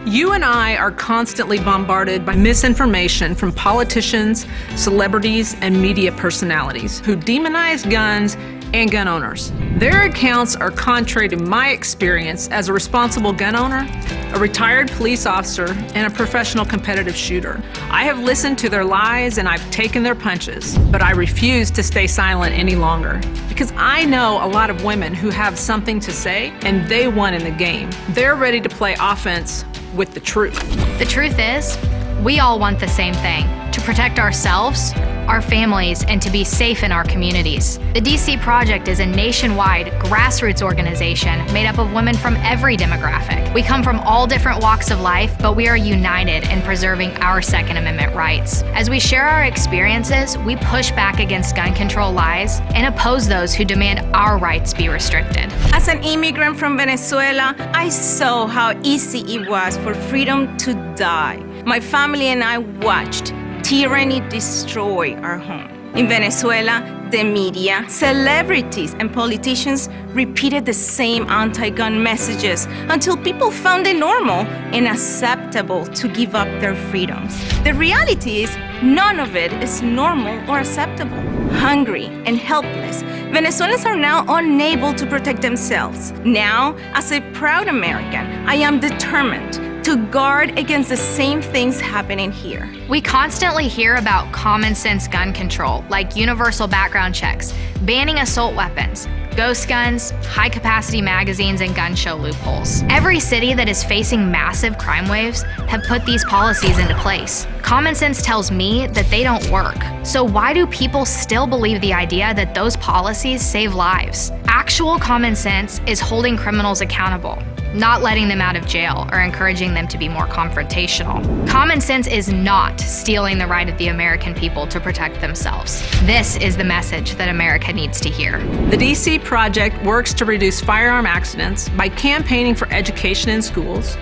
You and I are constantly bombarded by misinformation from politicians, celebrities, and media personalities who demonize guns and gun owners. Their accounts are contrary to my experience as a responsible gun owner, a retired police officer, and a professional competitive shooter. I have listened to their lies and I've taken their punches, but I refuse to stay silent any longer because I know a lot of women who have something to say and they won in the game. They're ready to play offense with the truth. The truth is, we all want the same thing: to protect ourselves, our families, and to be safe in our communities. The DC Project is a nationwide grassroots organization made up of women from every demographic. We come from all different walks of life, but we are united in preserving our Second Amendment rights. As we share our experiences, we push back against gun control lies and oppose those who demand our rights be restricted. As an immigrant from Venezuela, I saw how easy it was for freedom to die. My family and I watched tyranny destroy our home. In Venezuela, the media, celebrities, and politicians repeated the same anti-gun messages until people found it normal and acceptable to give up their freedoms. The reality is, none of it is normal or acceptable. Hungry and helpless, Venezuelans are now unable to protect themselves. Now, as a proud American, I am determined to guard against the same things happening here. We constantly hear about common sense gun control, like universal background checks, banning assault weapons, ghost guns, high-capacity magazines, and gun show loopholes. Every city that is facing massive crime waves have put these policies into place. Common sense tells me that they don't work. So why do people still believe the idea that those policies save lives? Actual common sense is holding criminals accountable, not letting them out of jail or encouraging them to be more confrontational. Common sense is not stealing the right of the American people to protect themselves. This is the message that America needs to hear. The DC Project works to reduce firearm accidents by campaigning for education in schools.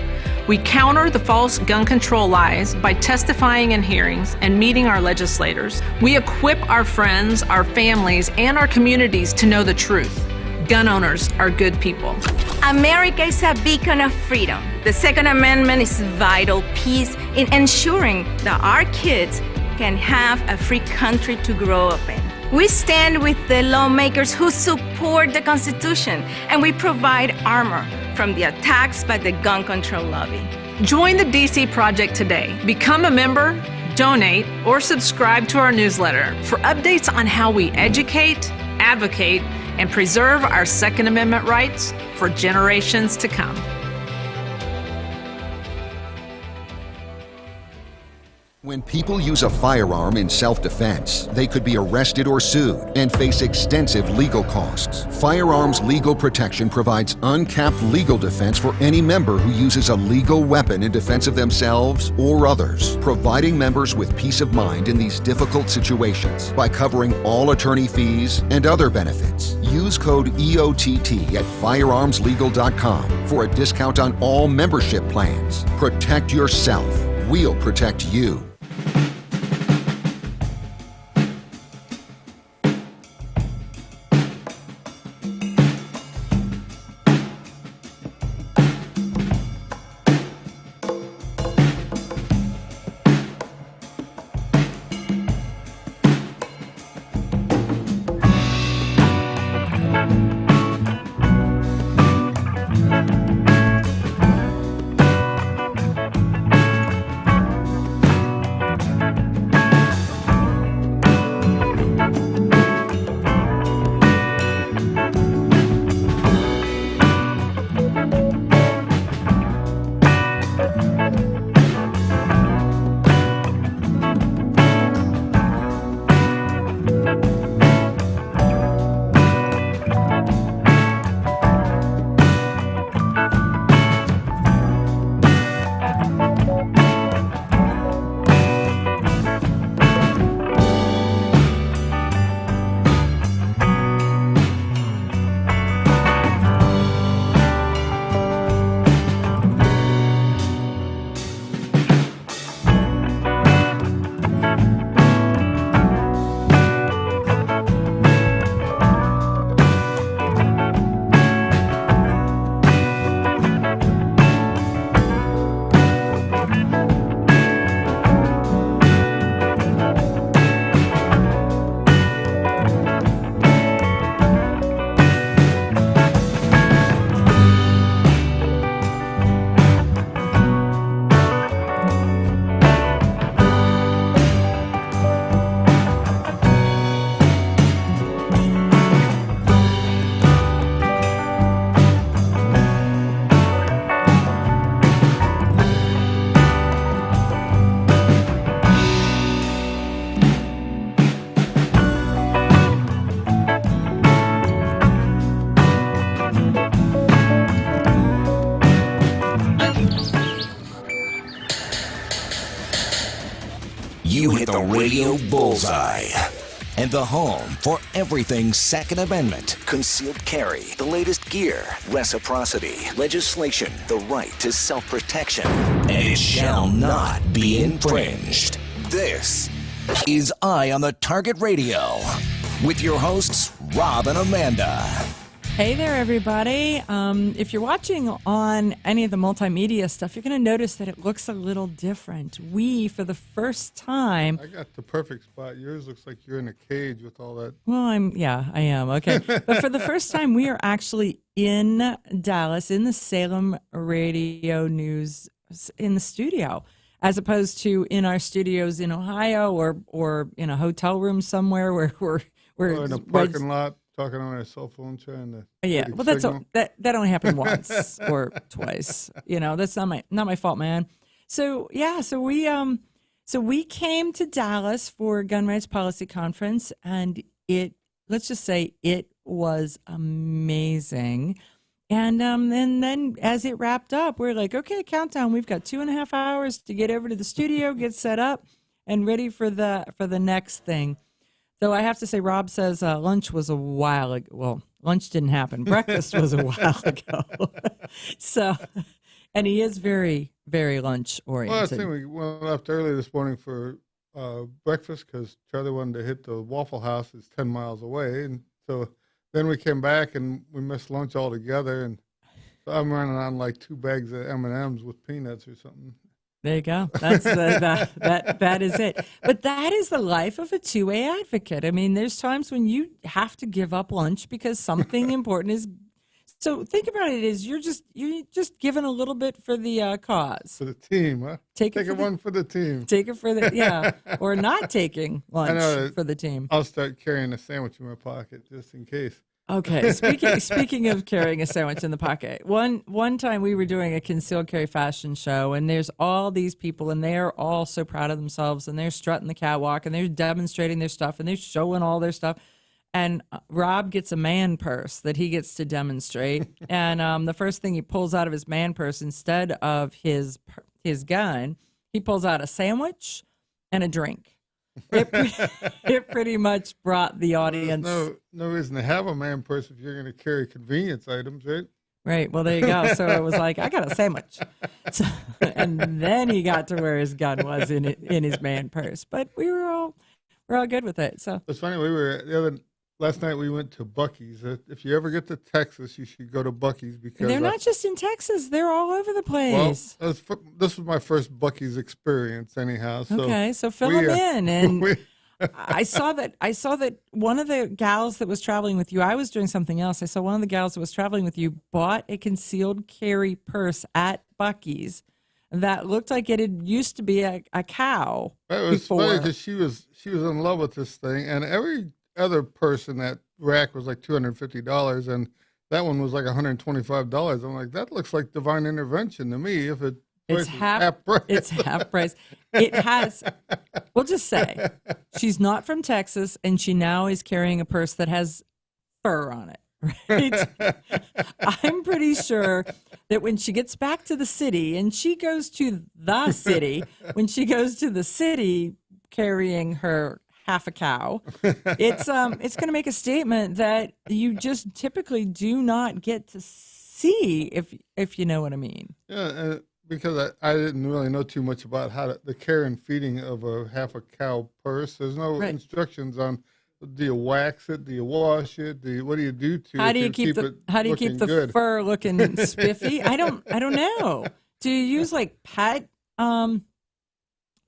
We counter the false gun control lies by testifying in hearings and meeting our legislators. We equip our friends, our families, and our communities to know the truth. Gun owners are good people. America is a beacon of freedom. The Second Amendment is vital piece in ensuring that our kids can have a free country to grow up in. We stand with the lawmakers who support the Constitution, and we provide armor from the attacks by the gun control lobby. Join the DC Project today. Become a member, donate, or subscribe to our newsletter for updates on how we educate, advocate, and preserve our Second Amendment rights for generations to come. When people use a firearm in self-defense, they could be arrested or sued and face extensive legal costs. Firearms Legal Protection provides uncapped legal defense for any member who uses a legal weapon in defense of themselves or others, providing members with peace of mind in these difficult situations by covering all attorney fees and other benefits. Use code EOTT at firearmslegal.com for a discount on all membership plans. Protect yourself. We'll protect you. the radio bullseye and the home for everything Second Amendment, concealed carry, the latest gear, reciprocity, legislation, the right to self-protection, and it shall not be infringed. This is Eye on the Target Radio with your hosts, Rob and Amanda. Hey there, everybody. If you're watching on any of the multimedia stuff, you're going to notice that it looks a little different. We, for the first time... I got the perfect spot. Yours looks like you're in a cage with all that. Well, I am. Okay. But for the first time, we are actually in Dallas, in the Salem Radio News, in the studio, as opposed to in our studios in Ohio or in a hotel room somewhere where we're in a parking lot. Talking on our cell phone, trying to well, that only happened once or twice. You know, that's not my fault, man. So we came to Dallas for Gun Rights Policy Conference, and let's just say it was amazing. And then as it wrapped up, we're like, okay, countdown. We've got 2.5 hours to get over to the studio, get set up, and ready for the next thing. Though I have to say, Rob says lunch was a while ago. Well, lunch didn't happen. Breakfast was a while ago. So, and he is very, very lunch oriented. Well, I think we left early this morning for breakfast because Charlie wanted to hit the Waffle House. It's 10 miles away. And so then we came back and we missed lunch altogether. And so I'm running on like 2 bags of M&Ms with peanuts or something. There you go. That's that is it. But that is the life of a two-way advocate. I mean, there's times when you have to give up lunch because something important is. So think about it as you're just giving a little bit for the cause. For the team, huh? Take one for the team. Take it for the or not taking lunch for the team. I'll start carrying a sandwich in my pocket just in case. Okay, speaking of carrying a sandwich in the pocket, one time we were doing a concealed carry fashion show, and there's all these people, and they're all so proud of themselves, and they're strutting the catwalk, and they're demonstrating their stuff, and they're showing all their stuff. And Rob gets a man purse that he gets to demonstrate, and the first thing he pulls out of his man purse, instead of his gun, he pulls out a sandwich and a drink. It pretty much brought the audience. No reason to have a man purse if you're going to carry convenience items, right? Right. Well, there you go. So it was like, I got a sandwich. So, and then he got to where his gun was in his man purse. But we're all good with it. So it's funny. Last night we went to Buc-ee's. If you ever get to Texas, you should go to Buc-ee's because they're not just in Texas; they're all over the place. Well, this was my first Buc-ee's experience, anyhow. So okay, so fill them in. And I saw that one of the gals that was traveling with you. I was doing something else. I saw one of the gals that was traveling with you bought a concealed carry purse at Buc-ee's that looked like it had used to be a cow. It was funny because she was in love with this thing, and every other purse in that rack was like $250, and that one was like $125. I'm like, that looks like divine intervention to me. If it's half price. It's half price. It has. We'll just say she's not from Texas, and she now is carrying a purse that has fur on it. Right? I'm pretty sure that when she gets back to the city, and she goes to the city, when she goes to the city carrying her half a cow, it's going to make a statement that you just typically do not get to see, if you know what I mean. Yeah, because I didn't really know too much about the care and feeding of a half a cow purse. There's no instructions on, do you wax it, do you wash it, what do you do to how do you keep the good? Fur looking spiffy? I don't know. Do you use like pet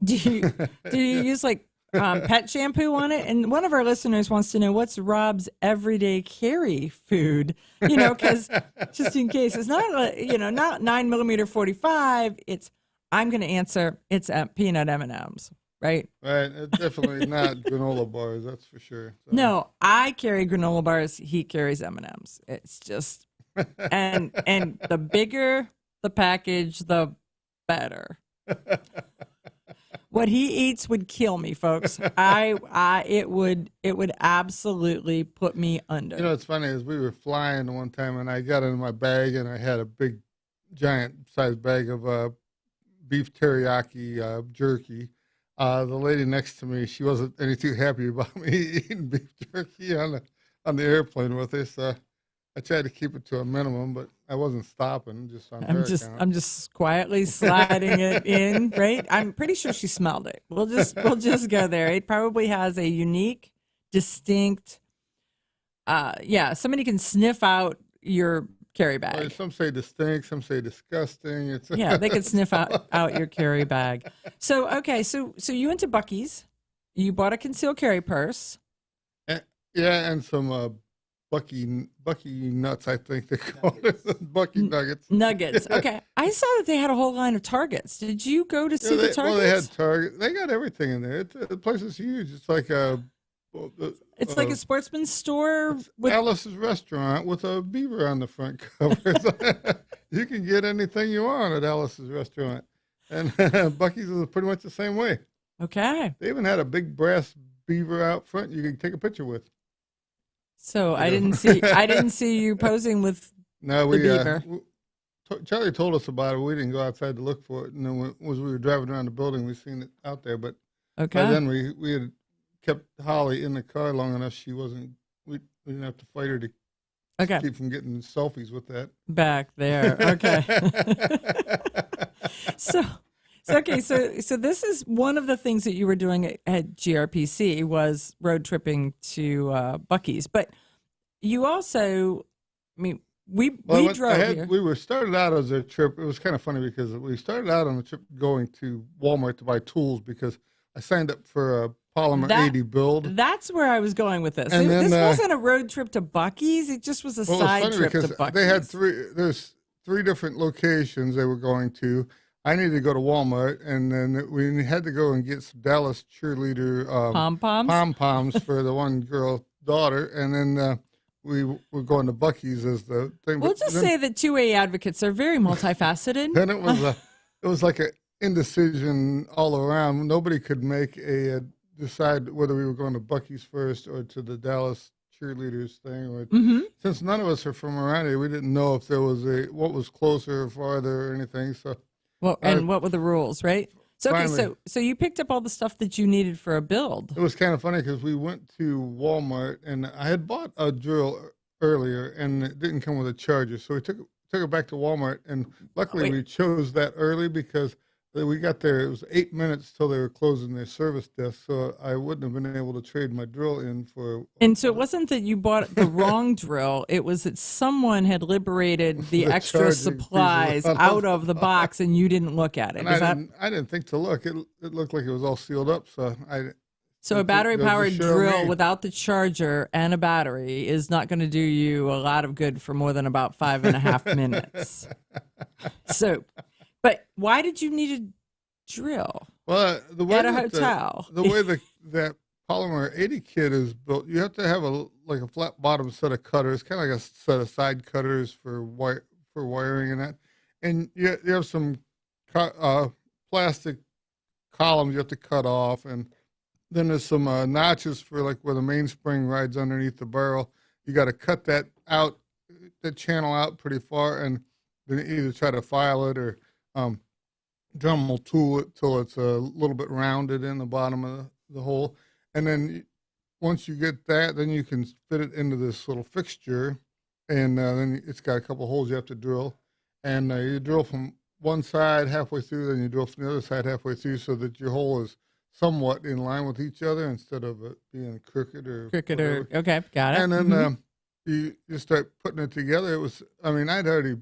do you use like pet shampoo on it? And one of our listeners wants to know, what's Rob's everyday carry food? You know, because just in case it's not, not 9mm 45. I'm going to answer it's peanut M&Ms, right? Right. It's definitely not granola bars. That's for sure. So. No, I carry granola bars. He carries M&Ms. It's just, and the bigger the package, the better. What he eats would kill me, folks. It would absolutely put me under. You know, it's funny, as we were flying one time, and I got in my bag, and I had a big, giant sized bag of beef teriyaki jerky. the lady next to me, she wasn't any too happy about me eating beef jerky on the airplane with her. So I tried to keep it to a minimum, but I wasn't stopping just on her account. I'm just quietly sliding it in, right? I'm pretty sure she smelled it. We'll just go there. It probably has a unique, distinct. Somebody can sniff out your carry bag. Well, some say distinct, some say disgusting. It's Yeah, they could sniff out your carry bag. So okay, so you went to Buc-ee's. You bought a concealed carry purse. and some Bucky nuts, I think they call it. Bucky nuggets. Nuggets. Okay. I saw that they had a whole line of Targets. Did you go to see the Targets? Well, they had Target. They got everything in there. The place is huge. It's like it's like a sportsman's store with Alice's restaurant with a beaver on the front cover. You can get anything you want at Alice's restaurant. And Bucky's is pretty much the same way. Okay. They even had a big brass beaver out front you can take a picture with. So I didn't see you posing with the beaver. Charlie told us about it. We didn't go outside to look for it, and then as we were driving around the building, we seen it out there. But by then we had kept Holly in the car long enough. She wasn't. We didn't have to fight her to keep from getting selfies with that back there. Okay. So this is one of the things that you were doing at GRPC was road tripping to Buc-ee's, but you also, I mean, we drove here. We were started out as a trip. It was kind of funny because we started out on the trip going to Walmart to buy tools because I signed up for a Polymer 80 build. That's where I was going with this. And this wasn't a road trip to Buc-ee's. It just was a side trip to Buc-ee's. They had there's three different locations they were going to. I needed to go to Walmart, and then we had to go and get some Dallas cheerleader pom-poms for the one girl daughter, and then we were going to Buc-ee's as the thing. We'll just say that 2A advocates are very multifaceted. Then it was like an indecision all around. Nobody could make decide whether we were going to Buc-ee's first or to the Dallas cheerleaders thing. Or, since none of us are from around here, we didn't know if there was what was closer or farther or anything. So. Well, and what were the rules, right? So, okay, so you picked up all the stuff that you needed for a build. It was kind of funny because we went to Walmart, and I had bought a drill earlier, and it didn't come with a charger. So we took it back to Walmart, and luckily we chose that early because we got there. It was 8 minutes till they were closing their service desk, so I wouldn't have been able to trade my drill in for. And so it wasn't that you bought the wrong drill; it was that someone had liberated the extra supplies out of the box, and you didn't look at it. I didn't think to look. It looked like it was all sealed up, so I. So a battery-powered drill without the charger and a battery is not going to do you a lot of good for more than about 5.5 minutes. So. But why did you need a drill? Well, the way at a hotel, the way that Polymer 80 kit is built, you have to have a flat bottom set of cutters, kind of like a set of side cutters for wiring and that, and you have some plastic columns you have to cut off, and then there's some notches for like where the mainspring rides underneath the barrel. You got to cut that channel out pretty far, and then either try to file it or Dremel tool it till it's a little bit rounded in the bottom of the hole. And then once you get that, then you can fit it into this little fixture. And then it's got a couple holes you have to drill. And you drill from one side halfway through, then you drill from the other side halfway through so that your hole is somewhat in line with each other instead of it being crooked or okay, got it. And then you start putting it together. I'd already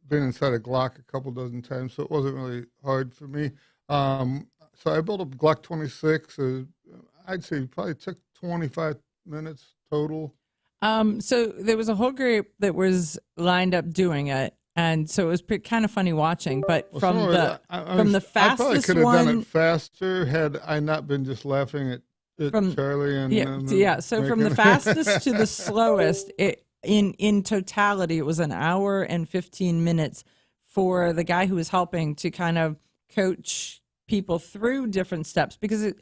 been inside a Glock a couple dozen times, so it wasn't really hard for me. So I built a Glock 26. I'd say it probably took 25 minutes total. So there was a whole group that was lined up doing it, and so it was kind of funny watching. But from the fastest I probably could have done it faster had I not been just laughing at Charlie and So from the fastest to the slowest, in totality, it was an hour and 15 minutes for the guy who was helping to kind of coach people through different steps because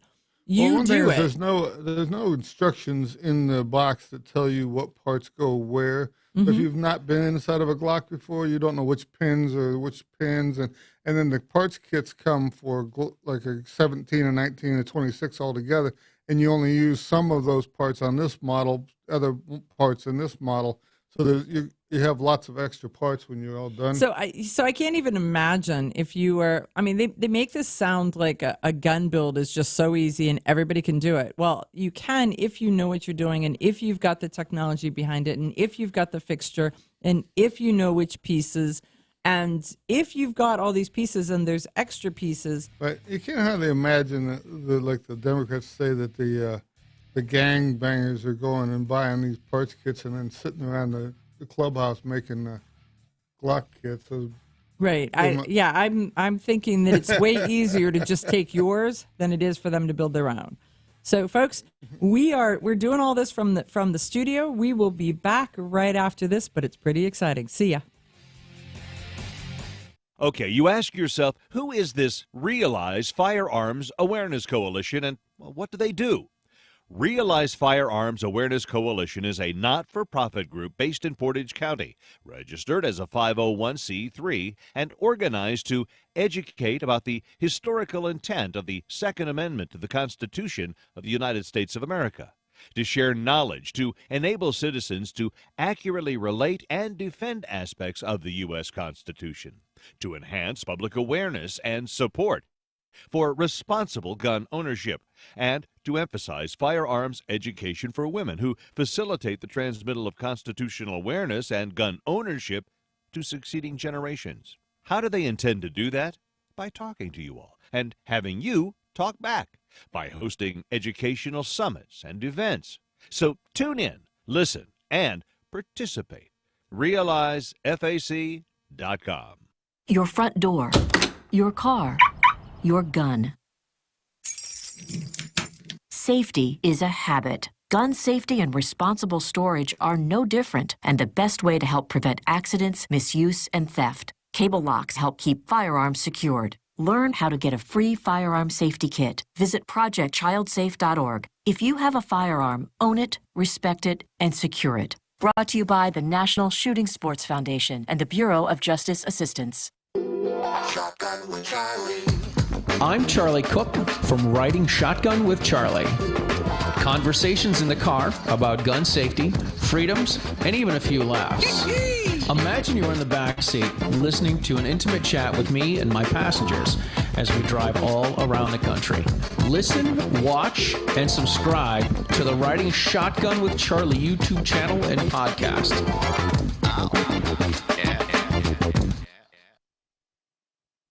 there's no instructions in the box that tell you what parts go where. So if you've not been inside of a Glock before, you don't know which pins or which pins, and then the parts kits come for like a 17, a 19, a 26 altogether, and you only use some of those parts on this model, other parts in this model. So you have lots of extra parts when you're all done. So I can't even imagine if you were. I mean, they make this sound like a gun build is just so easy and everybody can do it. Well, you can if you know what you're doing, and if you've got the technology behind it, and if you've got the fixture, and if you know which pieces, and if you've got all these pieces and there's extra pieces. But you can't hardly imagine like the Democrats say that the gang bangers are going and buying these parts kits and then sitting around the clubhouse making Glock kits. So Right. I'm thinking that it's way easier to just take yours than it is for them to build their own. So, folks, we're doing all this from the studio. We will be back right after this, but it's pretty exciting. See ya. Okay, you ask yourself, who is this Realize Firearms Awareness Coalition, and what do they do? Realize Firearms Awareness Coalition is a not-for-profit group based in Portage County, registered as a 501c3, and organized to educate about the historical intent of the Second Amendment to the Constitution of the United States of America, to share knowledge, to enable citizens to accurately relate and defend aspects of the U.S. Constitution, to enhance public awareness and support for responsible gun ownership, and to emphasize firearms education for women who facilitate the transmittal of constitutional awareness and gun ownership to succeeding generations. How do they intend to do that? By talking to you all and having you talk back, by hosting educational summits and events. So tune in, listen, and participate. RealizeFAC.com. Your front door, your car, your gun. Safety is a habit. Gun safety and responsible storage are no different, and the best way to help prevent accidents, misuse, and theft. Cable locks help keep firearms secured. Learn how to get a free firearm safety kit. Visit projectchildsafe.org. If you have a firearm, own it, respect it, and secure it. Brought to you by the National Shooting Sports Foundation and the Bureau of Justice Assistance. Shotgun with Charlie. I'm Charlie Cook from Riding Shotgun with Charlie. Conversations in the car about gun safety, freedoms, and even a few laughs. Imagine you're in the back seat listening to an intimate chat with me and my passengers as we drive all around the country. Listen, watch, and subscribe to the Riding Shotgun with Charlie YouTube channel and podcast.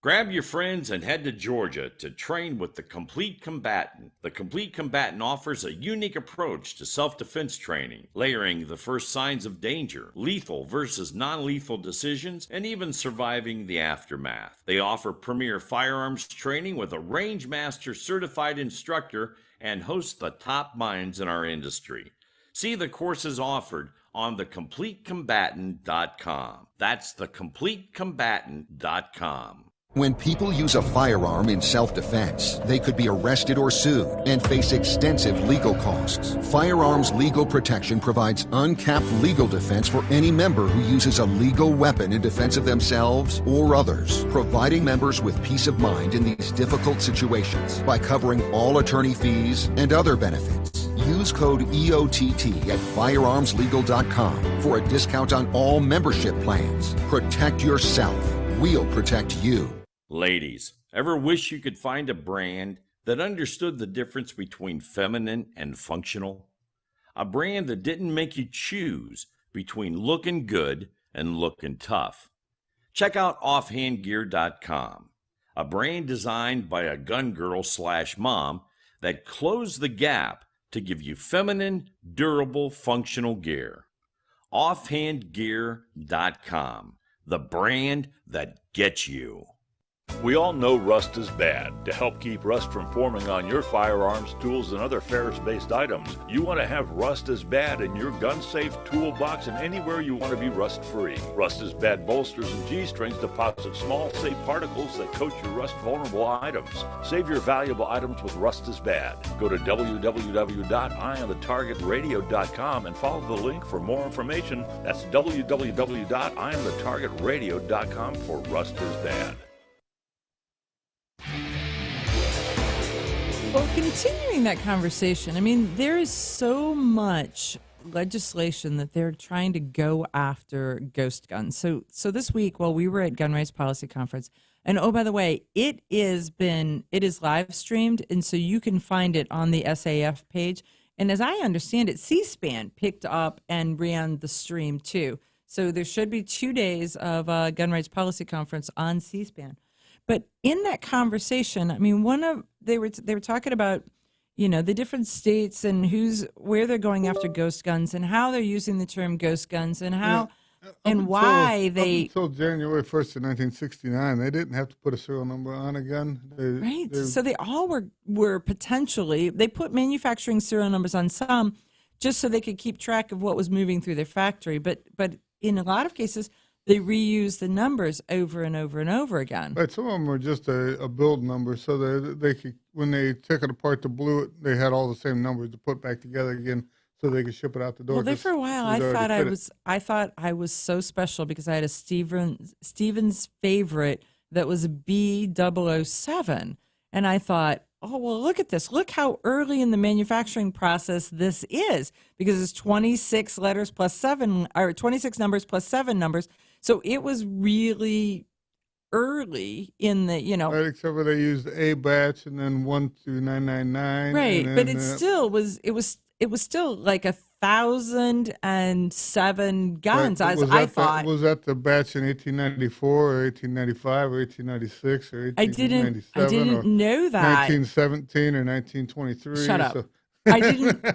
Grab your friends and head to Georgia to train with the Complete Combatant. The Complete Combatant offers a unique approach to self-defense training, layering the first signs of danger, lethal versus non-lethal decisions, and even surviving the aftermath. They offer premier firearms training with a range master certified instructor and host the top minds in our industry. See the courses offered on thecompletecombatant.com. That's thecompletecombatant.com. When people use a firearm in self-defense, they could be arrested or sued and face extensive legal costs. Firearms Legal Protection provides uncapped legal defense for any member who uses a legal weapon in defense of themselves or others, providing members with peace of mind in these difficult situations by covering all attorney fees and other benefits. Use code EOTT at firearmslegal.com for a discount on all membership plans. Protect yourself. We'll protect you. Ladies, ever wish you could find a brand that understood the difference between feminine and functional? A brand that didn't make you choose between looking good and looking tough. Check out offhandgear.com, a brand designed by a gun girl / mom that closed the gap to give you feminine, durable, functional gear. Offhandgear.com, the brand that gets you. We all know rust is bad. To help keep rust from forming on your firearms, tools, and other ferrous-based items, you want to have Rust is Bad in your gun-safe toolbox and anywhere you want to be rust-free. Rust is Bad bolsters and G-strings deposit small, safe particles that coat your rust-vulnerable items. Save your valuable items with Rust is Bad. Go to www.eyeonthetargetradio.com and follow the link for more information. That's www.eyeonthetargetradio.com for Rust is Bad. Well, continuing that conversation, I mean, there is so much legislation that they're trying to go after ghost guns. So this week, while we were at Gun Rights Policy Conference, and oh, by the way, it is live streamed, and so you can find it on the SAF page. And as I understand it, C-SPAN picked up and ran the stream too. So there should be 2 days of Gun Rights Policy Conference on C-SPAN. But in that conversation, I mean, they were talking about, the different states and where they're going after ghost guns and how they're using the term ghost guns and how why they. Up until January 1st of 1969, they didn't have to put a serial number on a gun. Right. So they all were potentially, they put manufacturing serial numbers on some just so they could keep track of what was moving through their factory. But in a lot of cases, they reuse the numbers over and over and over again. Right, some of them were just a build number, so they could, when they took it apart to glue it, they had all the same numbers to put back together again, so they could ship it out the door. Well, there for a while, I thought I was so special because I had a Stevens favorite that was a B007, and I thought, oh well, look at this! Look how early in the manufacturing process this is, because it's 26 letters plus 7, or 26 numbers plus 7 numbers. So it was really early in the, Right, except for they used A batch and then 1 through 999. Right, but it still was still like 1,007 guns. Right, I thought. Was that the batch in 1894 or 1895 or 1896 or 1897? I didn't know that. 1917 or 1923. Shut up. I didn't.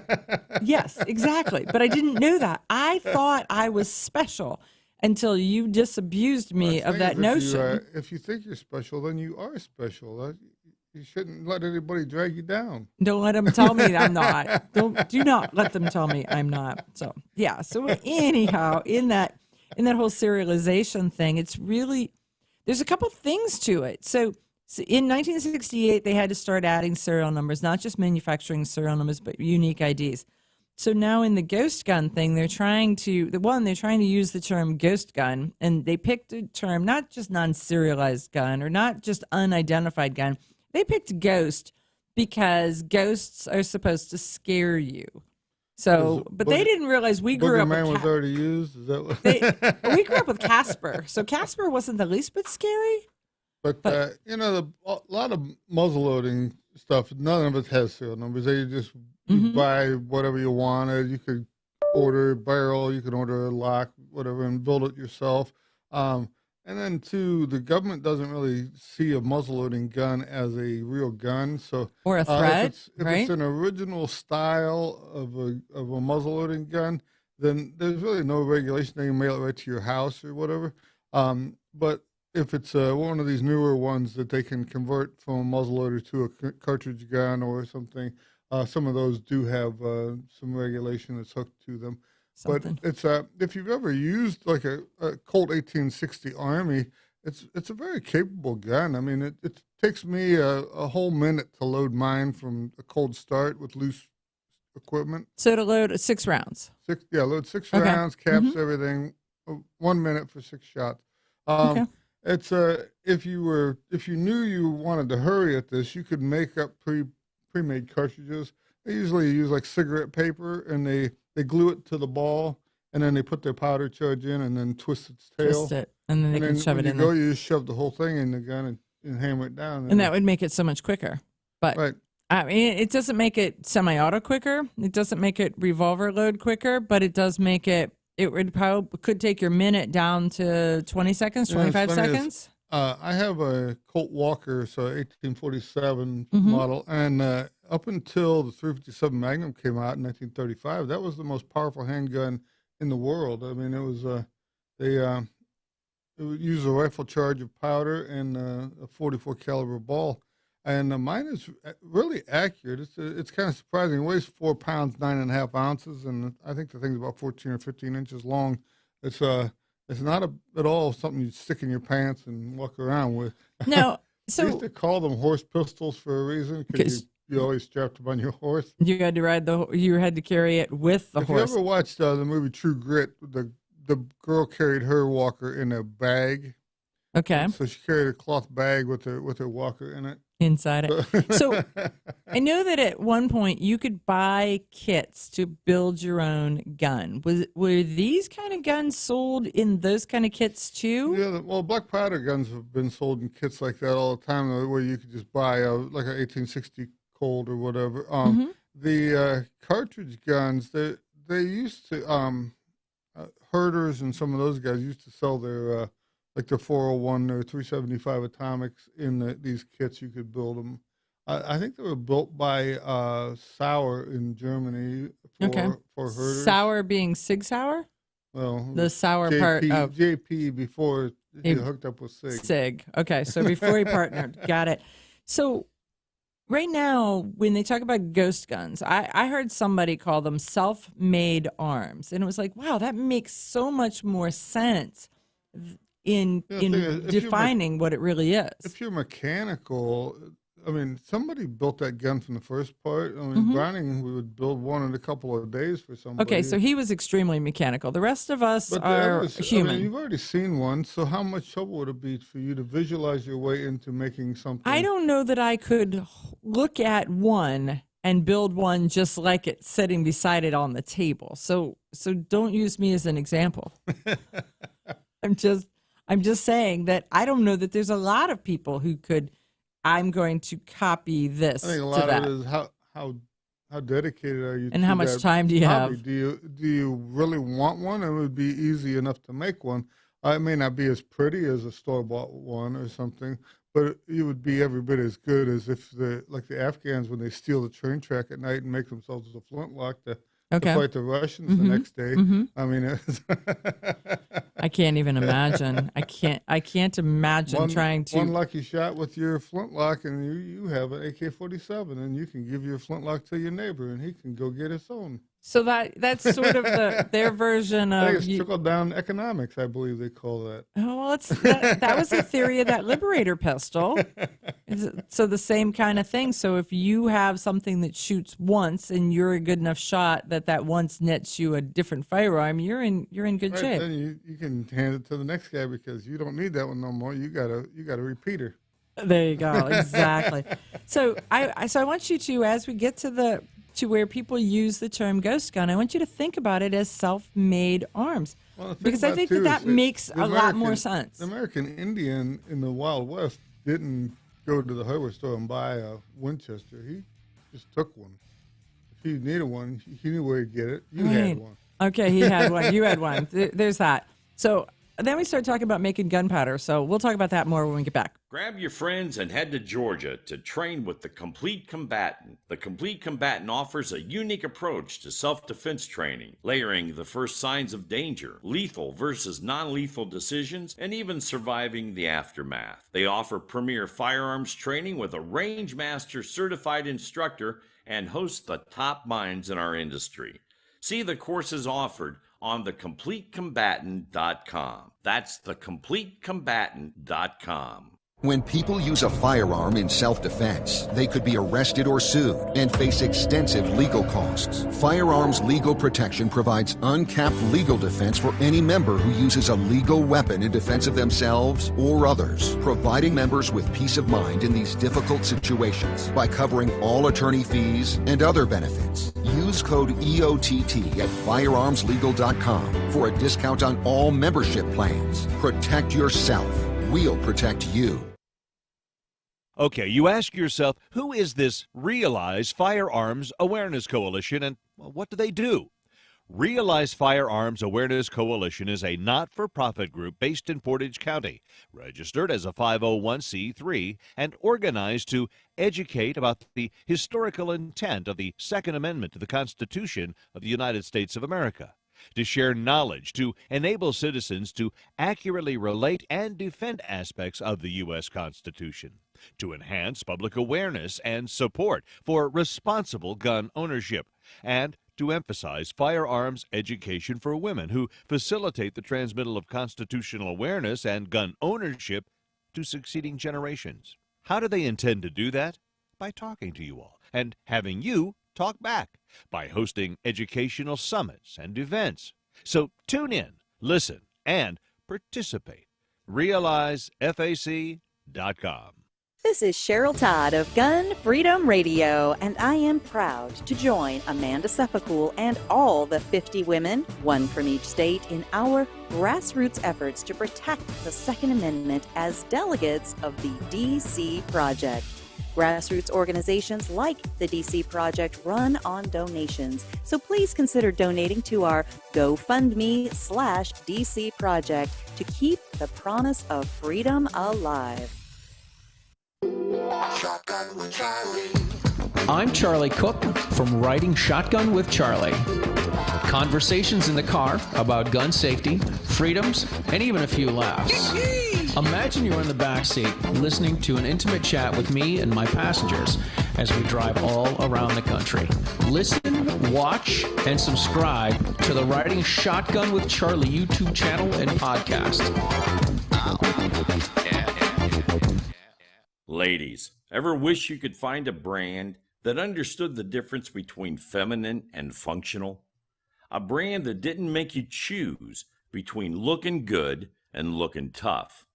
Yes, exactly. But I didn't know that. I thought I was special until you disabused me of that notion. If you think you're special, then you are special. You shouldn't let anybody drag you down. Don't let them tell me I'm not. Do not let them tell me I'm not. So yeah. So anyhow, in that whole serialization thing, it's really, there's a couple things to it. So in 1968, they had to start adding serial numbers, not just manufacturing serial numbers, but unique IDs. So now in the ghost gun thing, they're trying to use the term ghost gun, and they picked a term, not just non-serialized gun or not just unidentified gun. They picked ghost because ghosts are supposed to scare you. So, but they didn't realize we grew up with man was already used. Is that what? We grew up with Casper, so Casper wasn't the least bit scary. But a lot of muzzleloading stuff, none of it has serial numbers. They just you buy whatever you wanted. You could order a barrel, you could order a lock, whatever, and build it yourself. And then, too, the government doesn't really see a muzzleloading gun as a real gun. So, or a threat, if it's an original style of a muzzleloading gun, then there's really no regulation. They can mail it right to your house or whatever. But if it's one of these newer ones that they can convert from a muzzleloader to a cartridge gun or something, some of those do have some regulation that's hooked to them. But it's if you've ever used like a Colt 1860 Army, it's a very capable gun. I mean, it takes me a whole minute to load mine from a cold start with loose equipment. So to load 6 rounds. Load 6 rounds, caps everything. 1 minute for 6 shots. Okay. It's if you knew you wanted to hurry at this, you could make up pre-made cartridges. They usually use like cigarette paper, and they glue it to the ball, and then they put their powder charge in, and then twist its tail. Twist it, and then they can shove it in there. You just shove the whole thing in the gun and hammer it down. And that would make it so much quicker. But right. I mean, it doesn't make it semi-auto quicker. It doesn't make it revolver load quicker, but it does make it. It could take your minute down to 20 seconds, 25 seconds. I have a Colt Walker, so 1847 model, and up until the 357 Magnum came out in 1935, that was the most powerful handgun in the world. I mean, it was it would use a rifle charge of powder and a 44 caliber ball. And mine is really accurate. It's kind of surprising. It weighs 4 pounds, 9.5 ounces, and I think the thing's about 14 or 15 inches long. It's not at all something you stick in your pants and walk around with. No, They used to call them horse pistols for a reason because you always strapped them on your horse. You had to you had to carry it with the horse. If you ever watched the movie True Grit, the girl carried her walker in a bag. Okay. So she carried a cloth bag with her walker in it. Inside it. So I know that at one point you could buy kits to build your own gun. Were these kind of guns sold in those kind of kits too? Yeah, well, black powder guns have been sold in kits like that all the time, where you could just buy like an 1860 Colt or whatever. The cartridge guns, they used to herders and some of those guys used to sell their like the 401 or 375 atomics in these kits. You could build them. I think they were built by Sauer in Germany for herders. Sauer being Sig Sauer? Well, the Sauer JP, part of JP before he hooked up with Sig. Sig. Okay, so before he partnered. Got it. So right now, when they talk about ghost guns, I heard somebody call them self-made arms. And it was like, wow, that makes so much more sense in defining what it really is. If you're mechanical, I mean, somebody built that gun from the first part. I mean, Browning, we would build one in a couple of days for somebody. Okay, so he was extremely mechanical. The rest of us are human. I mean, you've already seen one, so how much trouble would it be for you to visualize your way into making something? I don't know that I could look at one and build one just like it sitting beside it on the table. So don't use me as an example. I'm just saying that I don't know that there's a lot of people who could. I'm going to copy this. I think a lot of it is how dedicated are you, and how much time do you have? Do you really want one? It would be easy enough to make one. It may not be as pretty as a store-bought one or something, but it would be every bit as good as if like the Afghans, when they steal the train track at night and make themselves a flintlock to fight the Russians the next day. I mean, I can't even imagine. I can't imagine trying to. One lucky shot with your flintlock, and you have an AK-47, and you can give your flintlock to your neighbor, and he can go get his own. So that's sort of their version of. I think it's trickle-down economics, I believe they call that. Oh, well, that was the theory of that Liberator pistol. So the same kind of thing. So if you have something that shoots once and you're a good enough shot that once nets you a different firearm, you're in good shape. Then you can hand it to the next guy because you don't need that one no more. You got a repeater. There you go. Exactly. So I want you to, as we get to where people use the term ghost gun, I want you to think about it as self-made arms. Well, because I think that makes a lot more sense. The American Indian in the Wild West didn't go to the hardware store and buy a Winchester. He just took one. If he needed one, he knew where he'd get it. You had one. Okay, he had one. You had one. There's that. So then we started talking about making gunpowder. So we'll talk about that more when we get back. Grab your friends and head to Georgia to train with the Complete Combatant. The Complete Combatant offers a unique approach to self-defense training, layering the first signs of danger, lethal versus non-lethal decisions, and even surviving the aftermath. They offer premier firearms training with a range master certified instructor and host the top minds in our industry. See the courses offered on thecompletecombatant.com. That's thecompletecombatant.com. When people use a firearm in self-defense, they could be arrested or sued and face extensive legal costs. Firearms Legal Protection provides uncapped legal defense for any member who uses a legal weapon in defense of themselves or others, providing members with peace of mind in these difficult situations by covering all attorney fees and other benefits. Use code EOTT at firearmslegal.com for a discount on all membership plans. Protect yourself. We'll protect you. Okay, you ask yourself, who is this Realize Firearms Awareness Coalition, and what do they do? Realize Firearms Awareness Coalition is a not-for-profit group based in Portage County, registered as a 501c3, and organized to educate about the historical intent of the Second Amendment to the Constitution of the United States of America. to share knowledge, to enable citizens to accurately relate and defend aspects of the U.S. Constitution, to enhance public awareness and support for responsible gun ownership, and to emphasize firearms education for women who facilitate the transmittal of constitutional awareness and gun ownership to succeeding generations. How do they intend to do that? By talking to you all and having you talk back, by hosting educational summits and events. So tune in, listen, and participate. RealizeFAC.com. This is Cheryl Todd of Gun Freedom Radio, and I am proud to join Amanda Suffolcool and all the 50 women, one from each state, in our grassroots efforts to protect the Second Amendment as delegates of the DC Project. Grassroots organizations like the DC Project run on donations, so please consider donating to our GoFundMe/DC Project to keep the promise of freedom alive. Shotgun with Charlie. I'm Charlie Cook from Writing Shotgun with Charlie. Conversations in the car about gun safety, freedoms, and even a few laughs. Imagine you're in the back seat listening to an intimate chat with me and my passengers as we drive all around the country. Listen, watch, and subscribe to the Writing Shotgun with Charlie YouTube channel and podcast. Ladies, ever wish you could find a brand that understood the difference between feminine and functional? A brand that didn't make you choose between looking good and looking tough.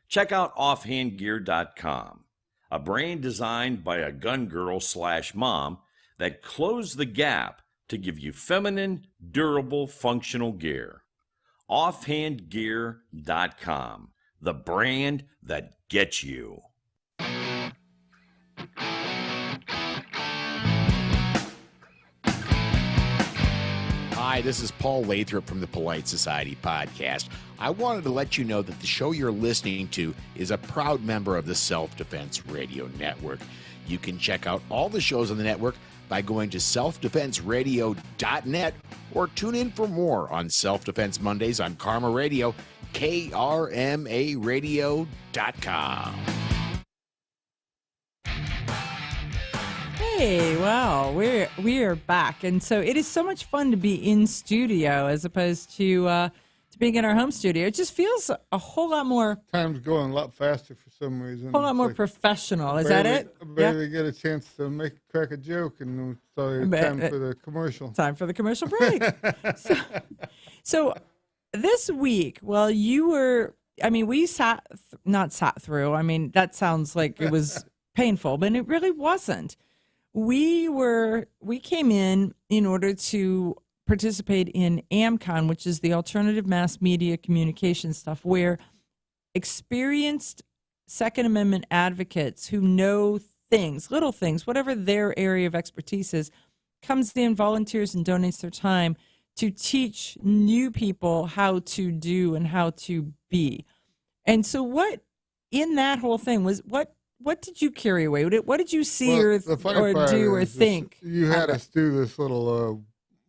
Check out offhandgear.com, a brand designed by a gun girl / mom that closed the gap to give you feminine, durable, functional gear. Offhandgear.com, the brand that gets you. Hi, this is Paul Lathrop from the Polite Society podcast. I wanted to let you know that the show you're listening to is a proud member of the Self-Defense Radio Network. You can check out all the shows on the network by going to selfdefenseradio.net or tune in for more on Self-Defense Mondays on Karma Radio, krmaradio.com. Hey, wow, we are back, and so it is so much fun to be in studio as opposed to being in our home studio. It just feels a whole lot more. Time's going a lot faster for some reason. A whole lot more professional. Is that it? I barely get a chance to crack a joke, and so time for the commercial. Time for the commercial break. so this week, well, you were. I mean, we not sat through. I mean, that sounds like it was painful, but it really wasn't. We came in order to participate in AMCON, which is the Alternative Mass Media Communication stuff, where experienced Second Amendment advocates who know things, little things, whatever their area of expertise is, comes in, volunteers, and donates their time to teach new people how to do and how to be. And so what in that whole thing was what did you carry away? What did you see or do or think? You had us do this little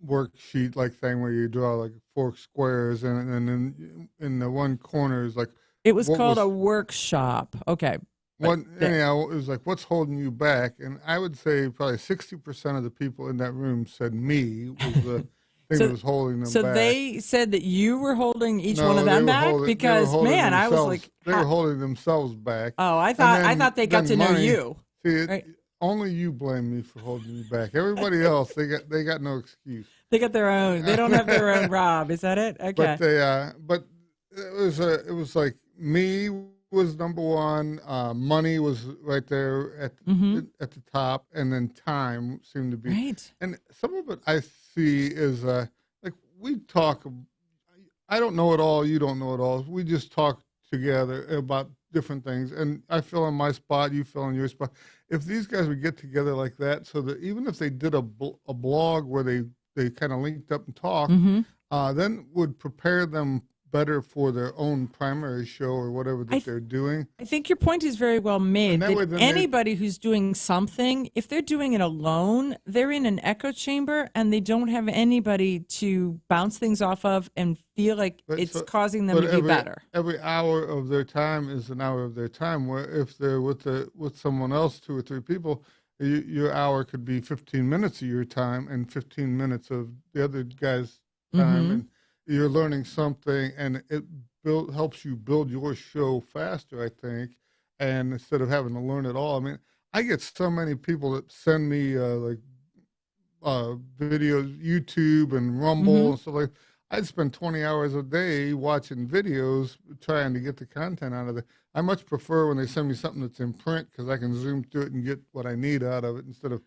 worksheet like thing where you draw like 4 squares, and in the one corner is like. It was called a workshop. Okay. Anyhow, it was like, what's holding you back? And I would say probably 60% of the people in that room said me was the thing that was holding them back. So they said that you were holding each one of them back? Because, man, I was like... They were holding themselves back. Oh, I thought they got to know you. See, right? Only you blame me for holding me back. Everybody else, they got no excuse. They got their own. They don't have their own Rob. Is that it? Okay. But it was like me was number one. Money was right there at the top, and then time seemed to be. Right. And some of it I see is like we talk. I don't know it all. You don't know it all. We just talk together about different things, and I fill in my spot. You fill in your spot. If these guys would get together like that, so that even if they did a blog where they kind of linked up and talked, then would prepare them better for their own primary show or whatever that they're doing. I think your point is very well made. And that way That then anybody who's doing something, if they're doing it alone, they're in an echo chamber and they don't have anybody to bounce things off of and feel like it's causing them to be better. Every hour of their time is an hour of their time. Where if they're with someone else, 2 or 3 people, your hour could be 15 minutes of your time and 15 minutes of the other guy's time, and you're learning something, and it helps you build your show faster, I think, and instead of having to learn it all. I mean, I get so many people that send me videos, YouTube and Rumble and stuff like that. I'd spend 20 hours a day watching videos trying to get the content out of it. I much prefer when they send me something that's in print because I can zoom through it and get what I need out of it instead of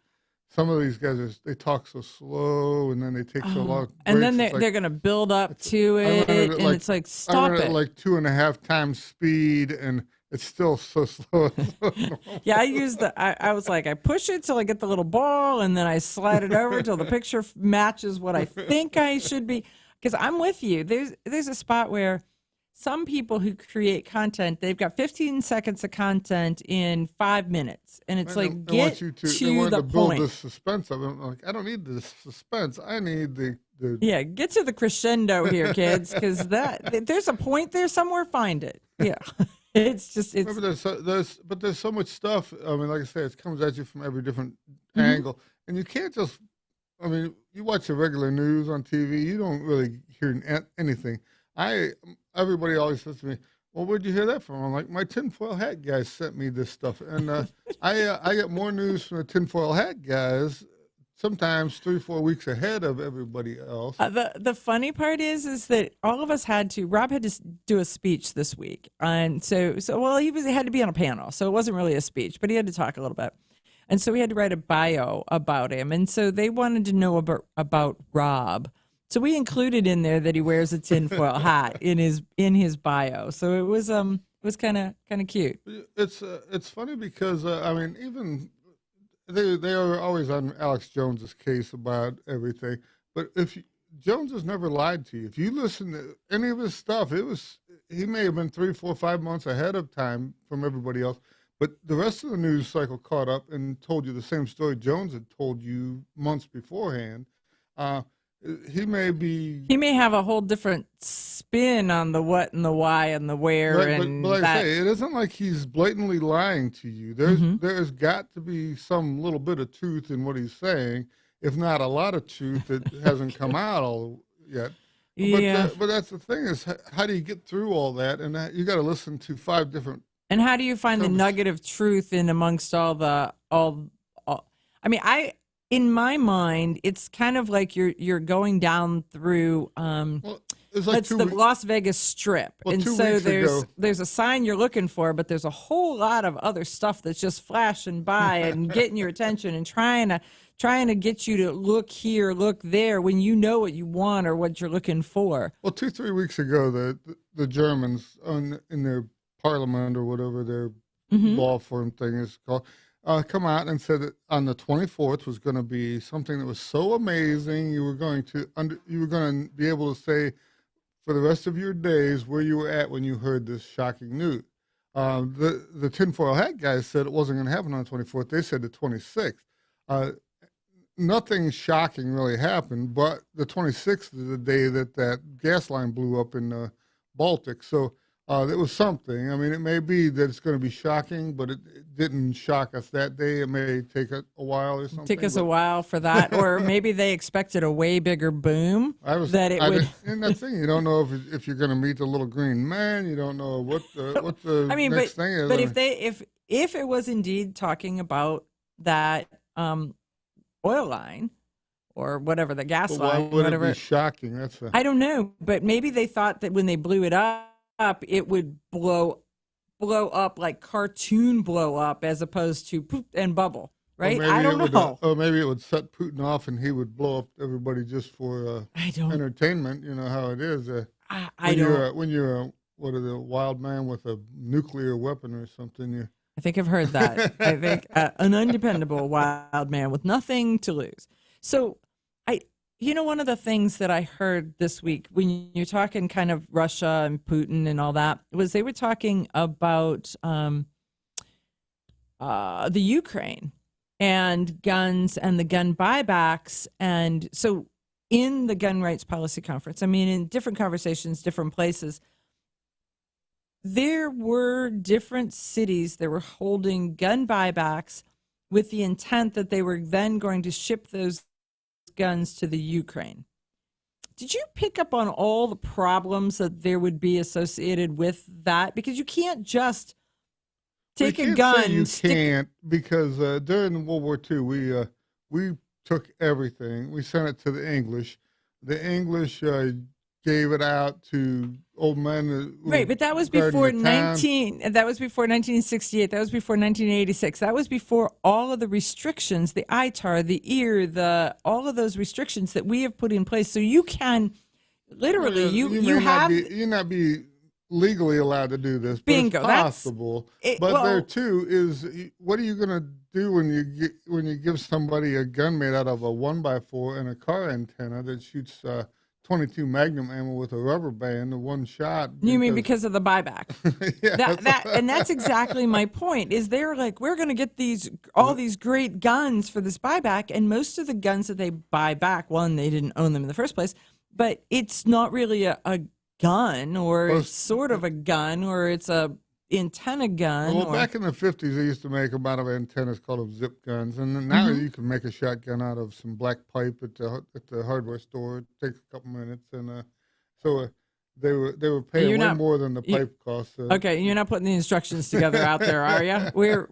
some of these guys, they talk so slow and then they take so long. And then they're going to build up to it, and it's like, stop it. Like 2.5 times speed, and it's still so slow. Yeah, I use I was like, I push it till I get the little ball, and then I slide it over till the picture matches what I think I should be. Because I'm with you. There's a spot where some people who create content, they've got 15 seconds of content in 5 minutes, and it's like, get to the build point. The suspense of it. Like, I don't need the suspense. I need the Yeah, get to the crescendo here, kids, because there's a point there somewhere. Find it. Yeah, it's but there's so much stuff. I mean, like I said, it comes at you from every different angle, and you can't just. I mean, you watch the regular news on TV, you don't really hear anything. Everybody always says to me, "Well, where'd you hear that from?" I'm like, "My tinfoil hat guys sent me this stuff," and I get more news from the tinfoil hat guys sometimes 3-4 weeks ahead of everybody else. The funny part is that all of us Rob had to do a speech this week, and so he had to be on a panel, so it wasn't really a speech, but he had to talk a little bit. And so we had to write a bio about him. And so they wanted to know about Rob. So we included in there that he wears a tinfoil hat in his bio. So it was kind of cute. It's funny because I mean, even they are always on Alex Jones's case about everything. But Jones has never lied to you. If you listen to any of his stuff, he may have been 3, 4, 5 months ahead of time from everybody else. But the rest of the news cycle caught up and told you the same story Jones had told you months beforehand. He may have a whole different spin on the what and the why and the where. Right, but like I say, it isn't like he's blatantly lying to you. There's got to be some little bit of truth in what he's saying, if not a lot of truth that hasn't come out all yet. Yeah. But that's the thing is, how do you get through all that? And you got to listen to 5 different. And how do you find the nugget of truth in amongst all? I mean, in my mind, it's kind of like you're going down through. It's the Las Vegas Strip, and so there's a sign you're looking for, but there's a whole lot of other stuff that's just flashing by and getting your attention and trying to get you to look here, look there when you know what you want or what you're looking for. Well, 2-3 weeks ago, the Germans in their parliament or whatever their law firm thing is called, come out and said that on the 24th was going to be something that was so amazing you were going to be able to say for the rest of your days where you were at when you heard this shocking news. The tinfoil hat guys said it wasn't going to happen on the 24th. They said the 26th. Nothing shocking really happened, but the 26th is the day that gas line blew up in the Baltic. So it was something. I mean, it may be that it's going to be shocking, but it didn't shock us that day. It may take a while or something. Take us a while for that, or maybe they expected a way bigger boom. And that thing, you don't know if you're going to meet the little green man. You don't know what the next thing is. But if it was indeed talking about that oil line or whatever, the gas line, why would whatever, it be shocking? I don't know, but maybe they thought that when they blew it up, it would blow up like cartoon blow up as opposed to poop and bubble, right? I don't know. Or maybe it would set Putin off and he would blow up everybody just for entertainment. You know how it is. When you're a wild man with a nuclear weapon or something. I think I've heard that. I think an undependable wild man with nothing to lose. So one of the things that I heard this week when you're talking kind of Russia and Putin and all that was they were talking about the Ukraine and guns and the gun buybacks. And so in the gun rights policy conference, I mean, in different conversations, different places, there were different cities that were holding gun buybacks with the intent that they were then going to ship those guns to the Ukraine. Did you pick up on all the problems that there would be associated with that? Because you can't just take a gun. You can't, because during World War II, we took everything. We sent it to the English. The English gave it out to old men. Right, but that was before 1968. That was before 1986. That was before all of the restrictions, the ITAR, the EAR, all of those restrictions that we have put in place. So you can literally you have you not be legally allowed to do this, but bingo, it's possible. There too is, what are you going to do when you give somebody a gun made out of a 1x4 and a car antenna that shoots 22 Magnum ammo with a rubber band, the one shot? You mean because of the buyback? Yeah. And that's exactly my point. Is they're like, we're going to get all these great guns for this buyback, and most of the guns that they buy back, one, they didn't own them in the first place, but it's not really a gun, or it's sort of a gun, or it's a antenna gun. Well, back in the 50s, they used to make them out of antennas, called them zip guns, and now you can make a shotgun out of some black pipe at the hardware store. It takes a couple minutes, and so they were paying way more than the pipe cost. Okay, you're not putting the instructions together out there, are you?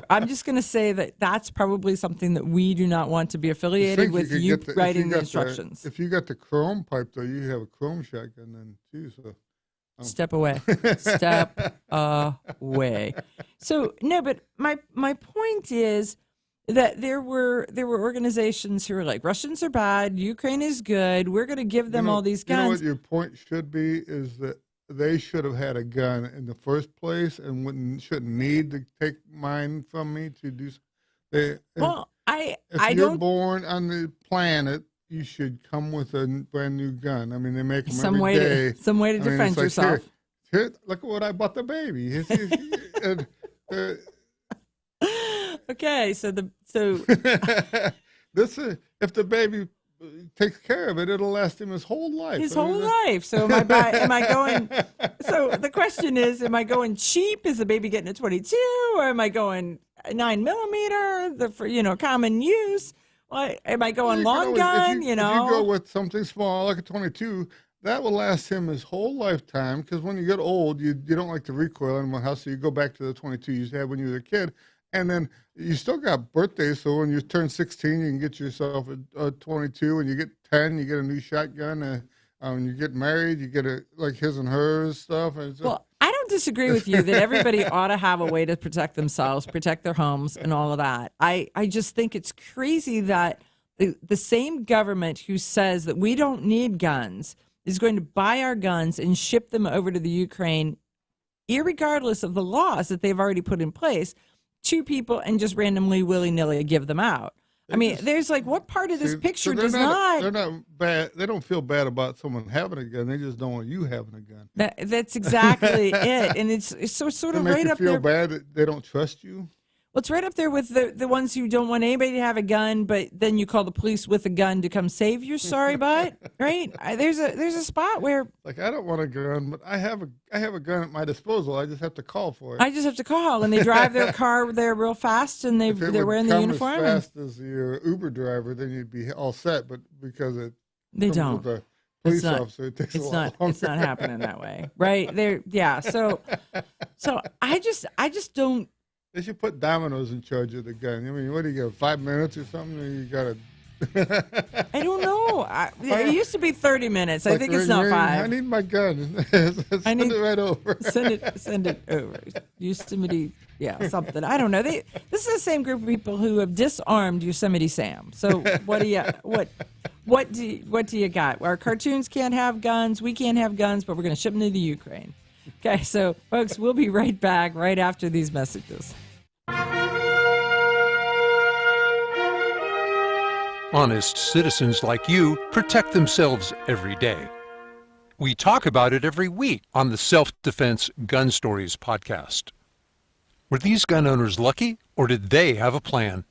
I'm just going to say that that's probably something that we do not want to be affiliated with. You writing the instructions. If you got the chrome pipe, though, you have a chrome shotgun then too. So. Step away. Step away. So no, but my point is that there were organizations who were like, Russians are bad, Ukraine is good, we're going to give them all these guns. You know what your point should be is that they should have had a gun in the first place and shouldn't need to take mine from me to do. If you're born on the planet, you should come with a brand new gun. I mean, they make them every day. Some way to defend yourself. Here, look at what I bought the baby. Okay, so this is, if the baby takes care of it, it'll last him his whole life. So am I going? So the question is, am I going cheap? Is the baby getting a 22, or am I going 9mm? For common use. Well, am I going long gun? If you go with something small like a 22, that will last him his whole lifetime. Because when you get old, you don't like the recoil in my house, so you go back to the 22 you had when you were a kid, and then you still got birthdays. So when you turn 16, you can get yourself a 22. When you get 10, you get a new shotgun. When you get married, you get like his and hers stuff. Well, I don't disagree with you that everybody ought to have a way to protect themselves, protect their homes, and all of that. I just think it's crazy that the same government who says that we don't need guns is going to buy our guns and ship them over to the Ukraine, irregardless of the laws that they've already put in place, to people and just randomly, willy-nilly give them out. I mean, there's like, what part of this picture does not? They're not bad. They don't feel bad about someone having a gun. They just don't want you having a gun. That's exactly it, and it's so sort of right up there. They feel bad that they don't trust you. Well, it's right up there with the ones who don't want anybody to have a gun, but then you call the police with a gun to come save your sorry butt, right? There's a spot where, like, I don't want a gun, but I have a gun at my disposal. I just have to call for it. I just have to call, and they drive their car there real fast, and they're wearing the uniform. If it would come as fast as your Uber driver, then you'd be all set. But because they don't. With a police officer, it takes a lot longer. It's not happening that way, right? So I just don't. They should put Domino's in charge of the gun. I mean, what do you got, 5 minutes or something? Or you got to... I don't know. It used to be 30 minutes. I think it's not ring. 5. I need my gun. Send it right over. Send it over. Yosemite, something. I don't know. This is the same group of people who have disarmed Yosemite Sam. So what do you got? Our cartoons can't have guns. We can't have guns, but we're going to ship them to the Ukraine. Okay, so folks, we'll be right back right after these messages. Honest citizens like you protect themselves every day. We talk about it every week on the Self-Defense Gun Stories podcast. Were these gun owners lucky, or did they have a plan?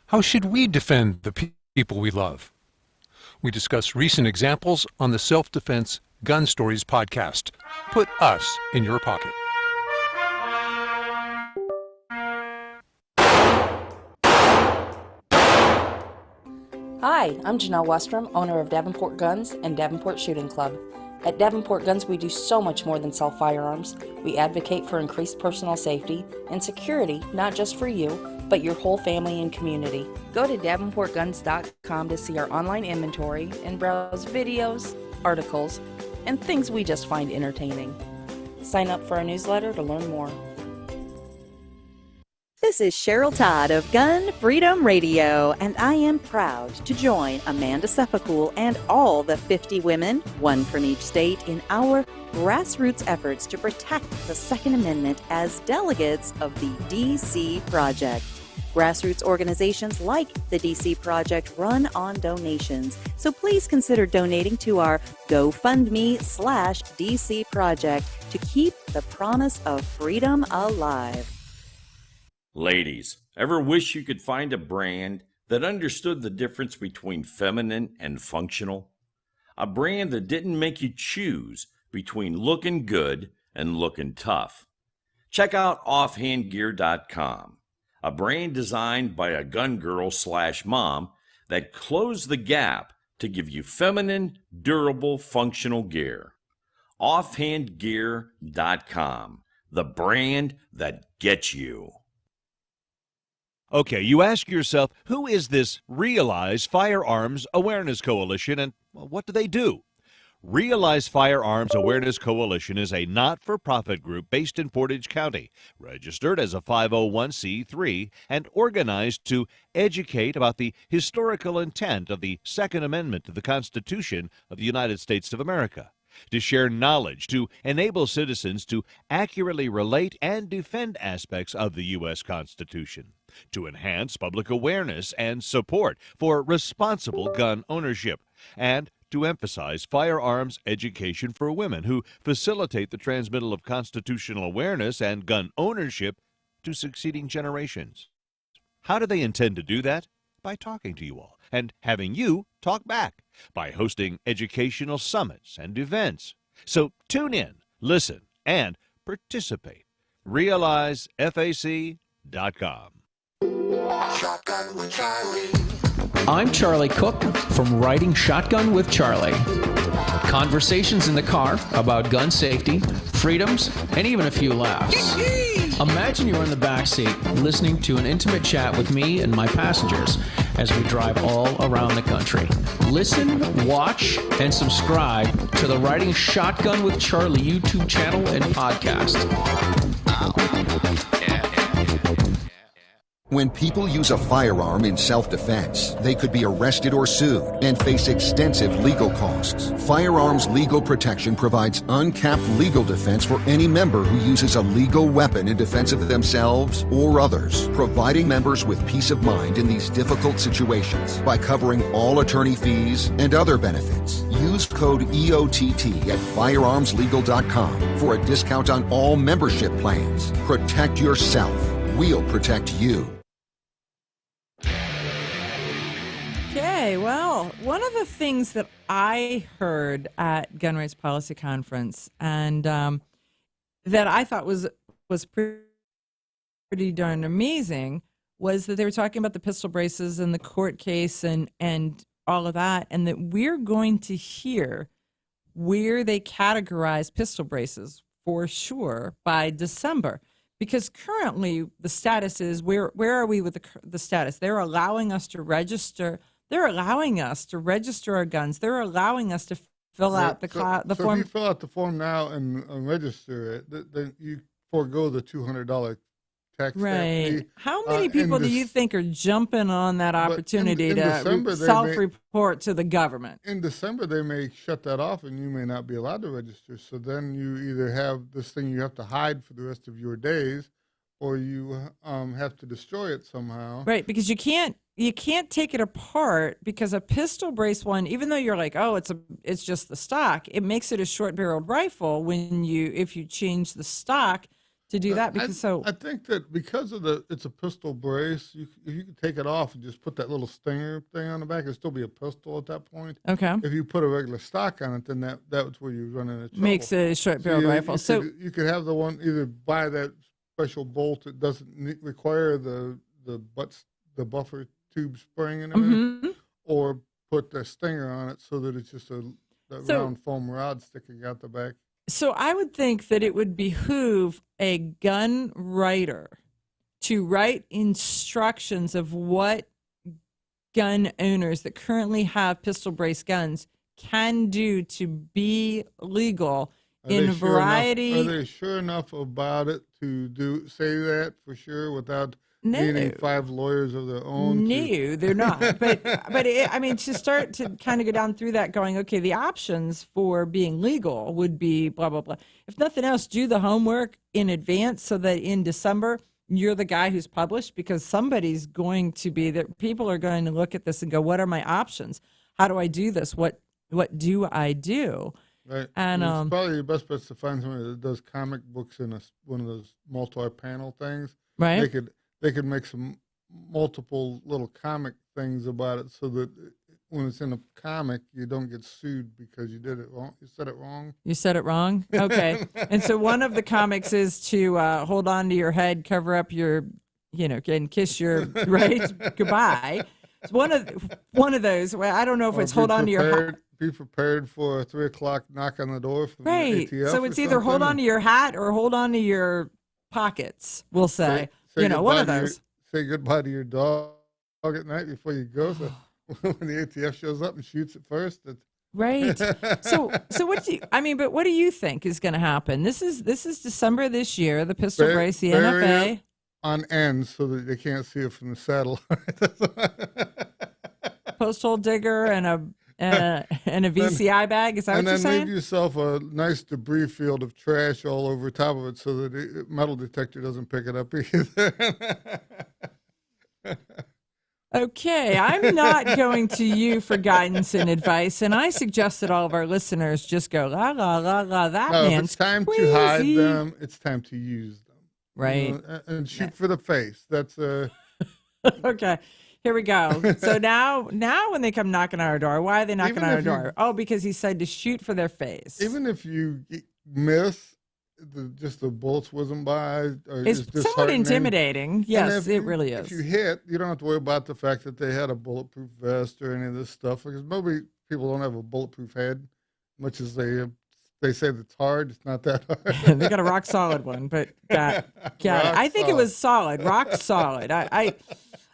How should we defend the people we love? We discuss recent examples on the Self-Defense Gun Stories podcast. Put us in your pocket. Hi, I'm Janelle Westrom, owner of Davenport Guns and Davenport Shooting Club. At Davenport Guns, we do so much more than sell firearms. We advocate for increased personal safety and security, not just for you, but your whole family and community. Go to davenportguns.com to see our online inventory and browse videos, articles, and things we just find entertaining. Sign up for our newsletter to learn more. This is Cheryl Todd of Gun Freedom Radio, and I am proud to join Amanda Seppacool and all the 50 women, one from each state, in our grassroots efforts to protect the Second Amendment as delegates of the DC Project. Grassroots organizations like the DC Project run on donations, so please consider donating to our GoFundMe/DC Project to keep the promise of freedom alive. Ladies, ever wish you could find a brand that understood the difference between feminine and functional? A brand that didn't make you choose between looking good and looking tough. Check out offhandgear.com, a brand designed by a gun girl/mom that closed the gap to give you feminine, durable, functional gear. Offhandgear.com, the brand that gets you. Okay, you ask yourself, who is this Realize Firearms Awareness Coalition, and what do they do? Realize Firearms Awareness Coalition is a not-for-profit group based in Portage County, registered as a 501c3, and organized to educate about the historical intent of the Second Amendment to the Constitution of the United States of America, to share knowledge, to enable citizens to accurately relate and defend aspects of the U.S. Constitution, to enhance public awareness and support for responsible gun ownership, and to emphasize firearms education for women who facilitate the transmittal of constitutional awareness and gun ownership to succeeding generations. How do they intend to do that? By talking to you all and having you talk back, by hosting educational summits and events. So tune in, listen, and participate. RealizeFAC.com. Shotgun with Charlie. I'm Charlie Cook from Writing Shotgun with Charlie. Conversations in the car about gun safety, freedoms, and even a few laughs. Imagine you're in the back seat listening to an intimate chat with me and my passengers as we drive all around the country. Listen, watch, and subscribe to the Writing Shotgun with Charlie YouTube channel and podcast. When people use a firearm in self-defense, they could be arrested or sued and face extensive legal costs. Firearms Legal Protection provides uncapped legal defense for any member who uses a legal weapon in defense of themselves or others, providing members with peace of mind in these difficult situations by covering all attorney fees and other benefits. Use code EOTT at firearmslegal.com for a discount on all membership plans. Protect yourself. We'll protect you. Okay, well, one of the things that I heard at Gun Rights Policy Conference and that I thought was pretty darn amazing was that they were talking about the pistol braces and the court case and all of that, and that we're going to hear where they categorize pistol braces for sure by December. Because currently the status is, where are we with the status? They're allowing us to register. They're allowing us to register our guns. They're allowing us to fill out the form. So if you fill out the form now and register it, then you forego the $200 tax stamp fee. How many people do you think are jumping on that opportunity to self-report to the government? In December, they may shut that off and you may not be allowed to register. So then you either have this thing you have to hide for the rest of your days, or you have to destroy it somehow. Right, because you can't you can't take it apart because a pistol brace one, even though you're like, oh, it's just the stock, it makes it a short barreled rifle if you change the stock to do that. Because I think that because of it's a pistol brace, you can take it off and just put that little stinger thing on the back. It'll still be a pistol at that point. Okay. If you put a regular stock on it, then that's where you run into trouble. Makes it a short barreled rifle. You could have the one either buy that special bolt that doesn't require the buffer tube spring and everything, or put the stinger on it so that it's just a round foam rod sticking out the back. So I would think that it would behoove a gun writer to write instructions of what gun owners that currently have pistol brace guns can do to be legal in a variety. Are they sure enough about it to say that for sure without needing 5 lawyers of their own? No, they're not. But to start to kind of go down through that going, okay, the options for being legal would be blah, blah, blah. If nothing else, do the homework in advance so that in December, you're the guy who's published, because somebody's going to be that people are going to look at this and go, what are my options? How do I do this? What do I do? Right. And it's probably the best bet to find somebody that does comic books in one of those multi-panel things. Right. They could make some multiple little comic things about it so that when it's in a comic, you don't get sued because you did it wrong. You said it wrong. You said it wrong? Okay. And so one of the comics is to hold on to your head, cover up your, and kiss your, right? Goodbye. It's one of those. Well, I don't know if it's hold on to your hat. Be prepared for a 3:00 knock on the door from the ATF. So it's either hold on to your hat or hold on to your pockets, we'll say. One of those. Say goodbye to your dog at night before you go. So when the ATF shows up and shoots it first. Right. So what do you think is going to happen? This is December this year, the pistol brace, the NFA. On end so that they can't see it from the saddle. Post hole digger and a VCI bag. Is that what you're saying? And then leave yourself a nice debris field of trash all over top of it so that the metal detector doesn't pick it up either. Okay, I'm not going to you for guidance and advice, and I suggest that all of our listeners just go, la, la, la, la, that man's if it's time crazy. to hide them, it's time to use them. Right. And shoot for the face. That's Okay. Here we go. So now when they come knocking on our door, why are they knocking on our door? Oh, because he said to shoot for their face. Even if you miss, just the bullets whizzing by. It's somewhat intimidating. Yes, it really is. If you hit, you don't have to worry about the fact that they had a bulletproof vest or any of this stuff, because people don't have a bulletproof head, much as they say that's hard. It's not that hard. They got a rock solid one, but got it. I think it was solid, rock solid.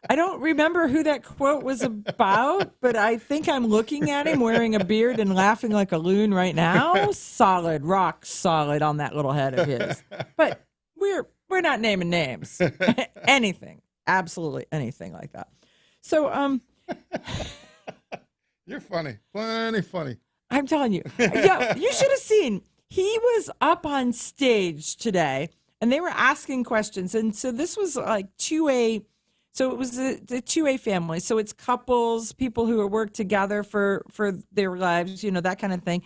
I don't remember who that quote was about, but I think I'm looking at him wearing a beard and laughing like a loon right now. Solid, rock solid on that little head of his. But we're not naming names. Anything, absolutely anything like that. So you're funny, plenty funny. I'm telling you. Yeah, you should have seen. He was up on stage today, and they were asking questions, and so this was like 2A. So it was the 2A family. So it's couples, people who work together for their lives, that kind of thing.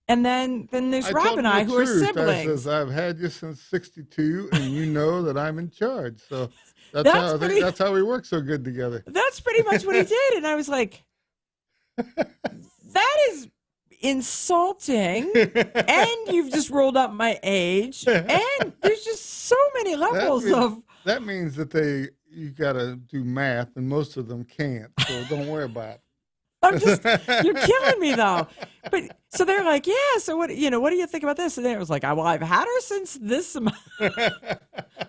And then there's Rob and I who are siblings. I've had you since '62, and you know that I'm in charge. So that's how we work so good together. That's pretty much what he did. And I was like, that is insulting. And you've just rolled up my age. And there's just so many levels of. That means that you got to do math, and most of them can't. So don't worry about it. You're killing me though. But so they're like, yeah. So what do you think about this? And then it was like, well, I've had her since this.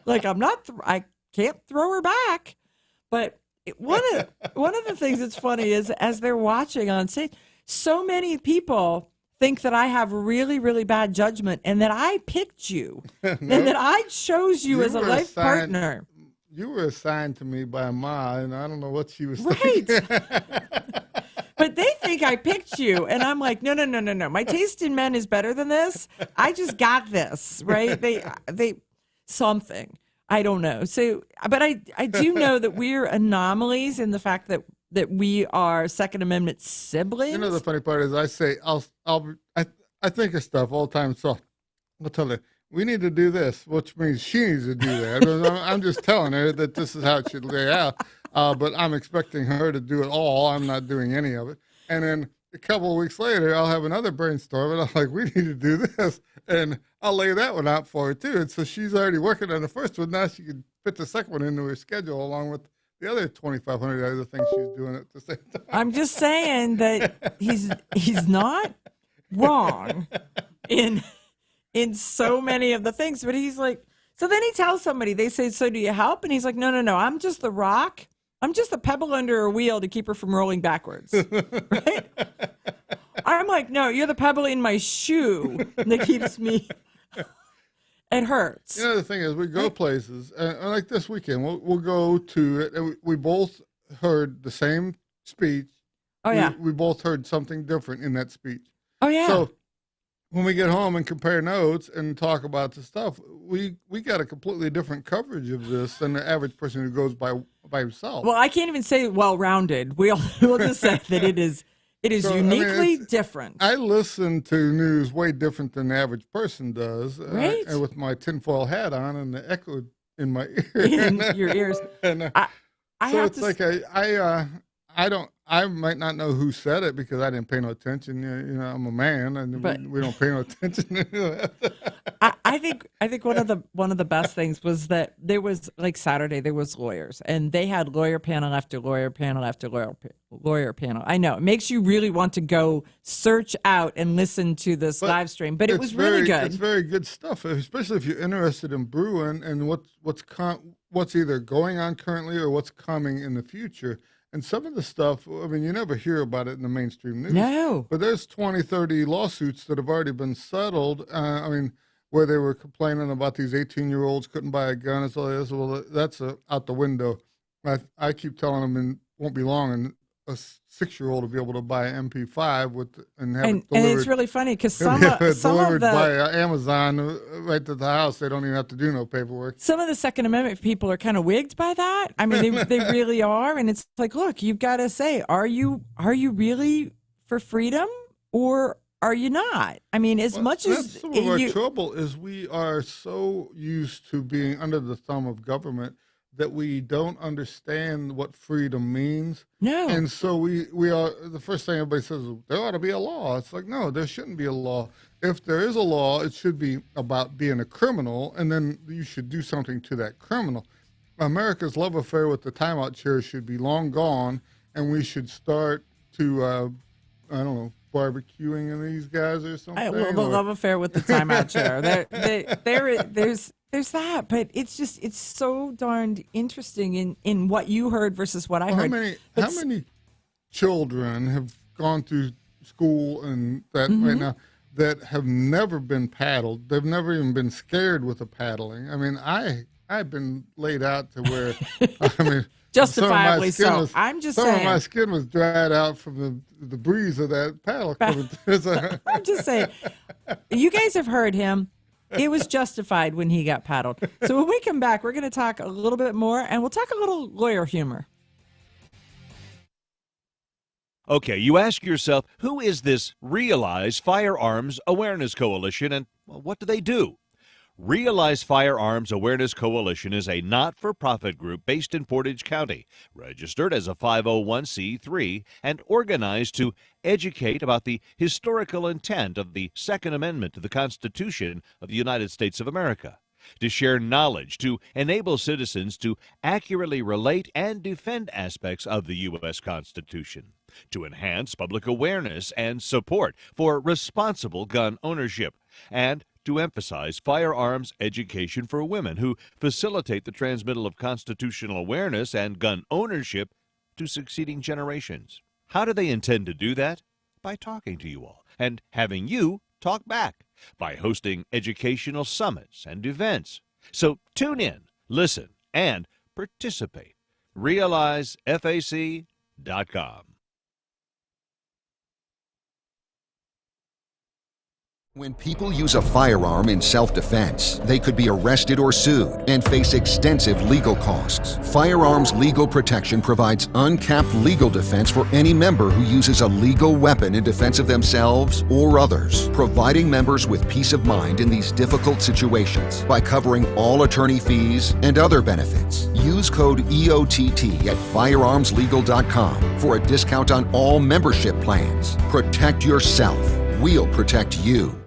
Like I can't throw her back. But one of the things that's funny is as they're watching on stage, so many people think that I have really, really bad judgment and that I picked you and that I chose you as a life partner. You were assigned to me by Ma, and I don't know what she was thinking. But they think I picked you, and I'm like, no. My taste in men is better than this. I just got this, right? They something. I don't know. So, but I do know that we're anomalies in the fact that we are Second Amendment siblings. You know, the funny part is I think of stuff all the time. So I'll tell her, we need to do this, which means she needs to do that. I'm just telling her that this is how it should lay out. But I'm expecting her to do it all. I'm not doing any of it. And then a couple of weeks later, I'll have another brainstorm, and I'm like, we need to do this. And I'll lay that one out for her, too. And so she's already working on the first one. Now she can fit the second one into her schedule along with the other 2,500 other things she's doing at the same time. I'm just saying that he's not wrong in so many of the things, but he's like, so then he tells somebody, they say, so do you help? And he's like, no, I'm just the rock. I'm just a pebble under a wheel to keep her from rolling backwards. Right? I'm like, no, you're the pebble in my shoe that keeps me. It hurts. You know, the thing is, we go places, and like this weekend, we'll go to it, and we both heard the same speech. Oh, yeah. We both heard something different in that speech. Oh, yeah. So when we get home and compare notes and talk about the stuff, we got a completely different coverage of this than the average person who goes by himself. Well, I can't even say well-rounded. We'll just say that it is so, uniquely different. I listen to news way different than the average person does. Right. And with my tinfoil hat on and the echo in my ear. In your ears. And, I so have it's to like I might not know who said it because I didn't pay no attention. You know, I'm a man, and we don't pay no attention. I think one of the best things was that there was, like, Saturday, there was lawyers, and they had lawyer panel after lawyer panel after lawyer panel. I know it makes you really want to go search out and listen to this live stream, but it was really good. It's very good stuff, especially if you're interested in brewing and what's either going on currently or what's coming in the future. And some of the stuff, I mean, you never hear about it in the mainstream news. No. But there's 20, 30 lawsuits that have already been settled. Where they were complaining about these 18-year-olds couldn't buy a gun and all this. Well, that's out the window. I keep telling them it won't be long, and a 6-year-old will be able to buy an MP5 and have it delivered. And it's really funny because some of delivered the by Amazon right to the house. They don't even have to do no paperwork. Some of the Second Amendment people are kind of wigged by that. I mean, they really are, and it's like, look, you've got to say, are you really for freedom or are you not? I mean, much as some of our trouble is we are so used to being under the thumb of government that we don't understand what freedom means. No. And so we are, the first thing everybody says is, there ought to be a law. It's like, no, there shouldn't be a law. If there is a law, it should be about being a criminal, and then you should do something to that criminal. America's love affair with the timeout chair should be long gone, and we should start to, I don't know, barbecuing in these guys or something. The love affair with the timeout chair. There's that, but it's so darned interesting in what you heard versus what I heard. How many children have gone through school and that right now that have never been paddled? They've never even been scared with the paddling. I mean, I've been laid out to where I mean. Justifiably so. I'm just saying. Some of my skin was dried out from the breeze of that paddle. I'm just saying. You guys have heard him. It was justified when he got paddled. So when we come back, we're going to talk a little bit more, and we'll talk a little lawyer humor. Okay, you ask yourself, who is this Realize Firearms Awareness Coalition, and what do they do? Realize Firearms Awareness Coalition is a not-for-profit group based in Portage County, registered as a 501c3, and organized to educate about the historical intent of the Second Amendment to the Constitution of the United States of America, to share knowledge, to enable citizens to accurately relate and defend aspects of the U.S. Constitution, to enhance public awareness and support for responsible gun ownership, and to emphasize firearms education for women who facilitate the transmittal of constitutional awareness and gun ownership to succeeding generations. How do they intend to do that? By talking to you all and having you talk back, by hosting educational summits and events. So tune in, listen, and participate. RealizeFAC.com. When people use a firearm in self-defense, they could be arrested or sued and face extensive legal costs. Firearms Legal Protection provides uncapped legal defense for any member who uses a legal weapon in defense of themselves or others, providing members with peace of mind in these difficult situations by covering all attorney fees and other benefits. Use code EOTT at firearmslegal.com for a discount on all membership plans. Protect yourself. We'll protect you.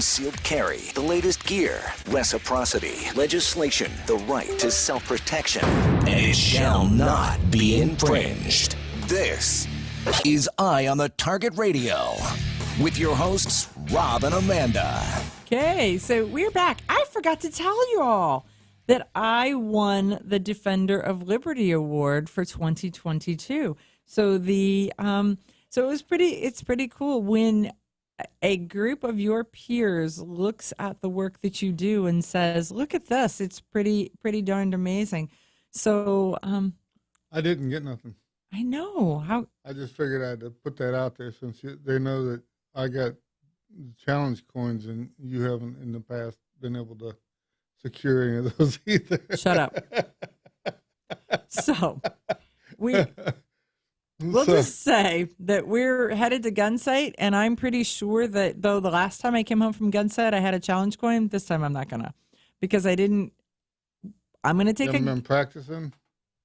concealed carry, the latest gear, reciprocity, legislation, the right to self-protection, and it shall not be infringed. This is Eye on the Target Radio with your hosts, Rob and Amanda. Okay, so we're back. I forgot to tell you all that I won the Defender of Liberty Award for 2022. So it's pretty cool when a group of your peers looks at the work that you do and says, "Look at this. It's pretty darned amazing." So I didn't get nothing. I know. How I just figured I had to put that out there since they know that I got challenge coins and you haven't in the past been able to secure any of those either. Shut up. So we'll just say that we're headed to Gunsight, and I'm pretty sure that though the last time I came home from Gunsight I had a challenge coin, this time I'm not gonna, because I'm gonna take been practicing.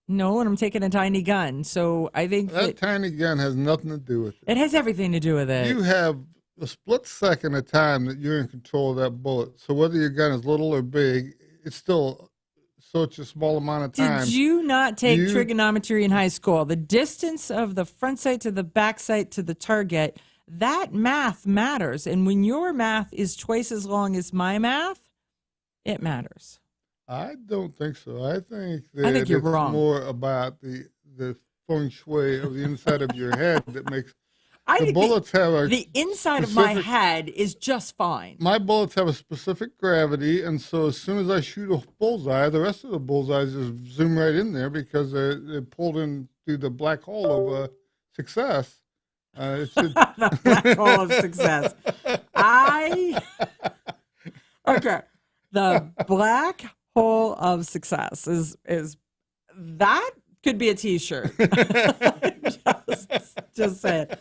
No, and I'm taking a tiny gun. So I think that tiny gun has nothing to do with it. It has everything to do with it. You have a split second of time that you're in control of that bullet. So whether your gun is little or big, it's still such a small amount of time. Did you not take trigonometry in high school? The distance of the front sight to the back sight to the target, that math matters. And when your math is twice as long as my math, it matters. I don't think so. I think that you're it's wrong. more about the feng shui of the inside of your head that makes the bullets have the inside of my head is just fine. My bullets have a specific gravity, and so as soon as I shoot a bullseye, the rest of the bullseyes just zoom right in there because they're pulled in through the black hole of success. The black hole of success. Okay. The black hole of success is that could be a T-shirt. just say it.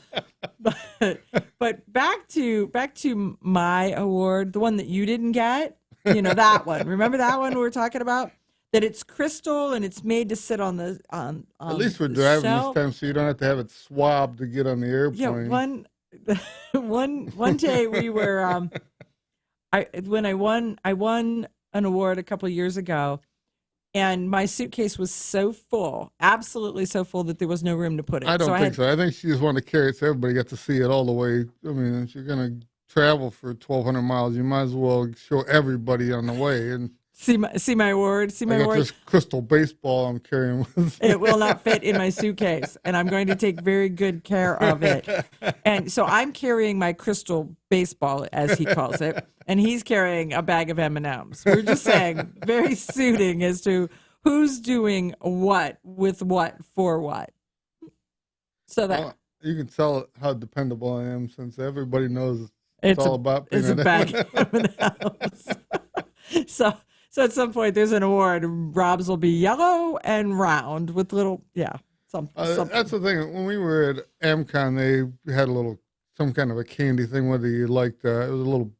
But back to my award, the one that you didn't get, that one. Remember that one we were talking about? That it's crystal and it's made to sit on the at least we're driving shelf. this time, so you don't have to have it swabbed to get on the airplane. Yeah, one day we were I won an award a couple of years ago, and my suitcase was so full, absolutely so full, that there was no room to put it. I don't think so. I think she just wanted to carry it so everybody got to see it all the way. I mean, if you're going to travel for 1,200 miles, you might as well show everybody on the way. And see my award. See my I got award. this crystal baseball I'm carrying with me. It will not fit in my suitcase, and I'm going to take very good care of it. And so I'm carrying my crystal baseball, as he calls it, and he's carrying a bag of M&Ms. We're just saying, very suiting as to who's doing what with what for what. So that you can tell how dependable I am, since everybody knows it's all about peanut. It's a bag of M&Ms. So at some point there's an award. Rob's will be yellow and round with little, something. That's the thing. When we were at AmCon, they had some kind of a candy thing, whether you liked, it was a little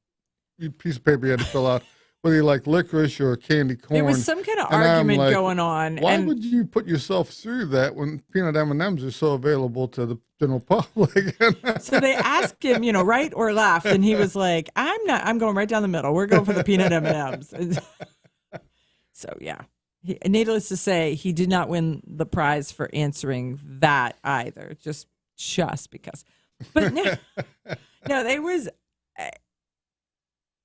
piece of paper you had to fill out, whether you like licorice or candy corn. There was some kind of argument going on. Why would you put yourself through that when peanut M&Ms are so available to the general public? So they asked him, right or left, and he was like, I'm going right down the middle. We're going for the peanut M&Ms. So, yeah. Needless to say, he did not win the prize for answering that either, just because. But no, there was...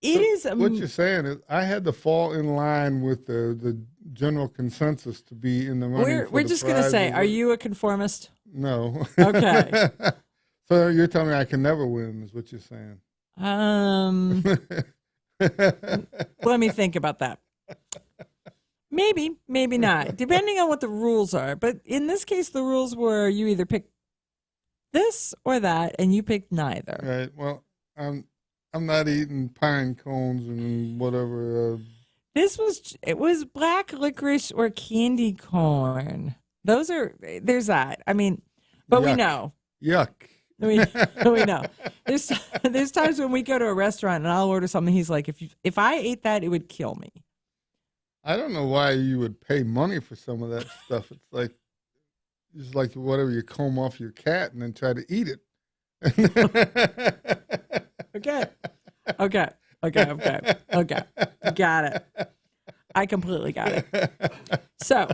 What you're saying is I had to fall in line with the general consensus to be in the running. We're just going to say, are you a conformist? No. Okay. So you're telling me I can never win, is what you're saying? Let me think about that. Maybe not, depending on what the rules are. But in this case, the rules were you either pick this or that, and you picked neither. Right. Well, I'm not eating pine cones and whatever. It was black licorice or candy corn. There's that. I mean, but Yuck. we know. Yuck. We know. There's times when we go to a restaurant and I'll order something. He's like, if I ate that, it would kill me. I don't know why you would pay money for some of that stuff. It's like whatever you comb off your cat and then try to eat it. Okay. Okay. Got it. I completely got it. So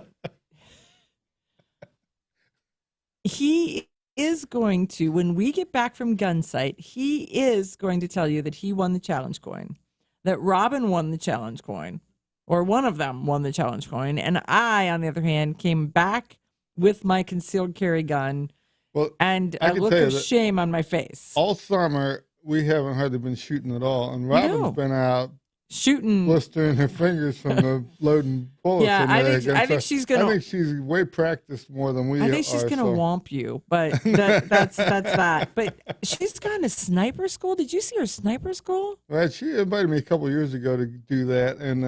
he is going to, when we get back from Gunsight, he is going to tell you that he won the challenge coin, that Robin won the challenge coin, or one of them won the challenge coin, and I, on the other hand, came back with my concealed carry gun and a look of shame on my face. All summer, we haven't hardly been shooting at all, and Robin's been out shooting, blistering her fingers from the loading bullets. Yeah, I think she's gonna. I think she's way practiced more than we are. I think she's gonna womp you, but that's that. But she's gone to sniper school. Did you see her sniper school? Right, she invited me a couple of years ago to do that, and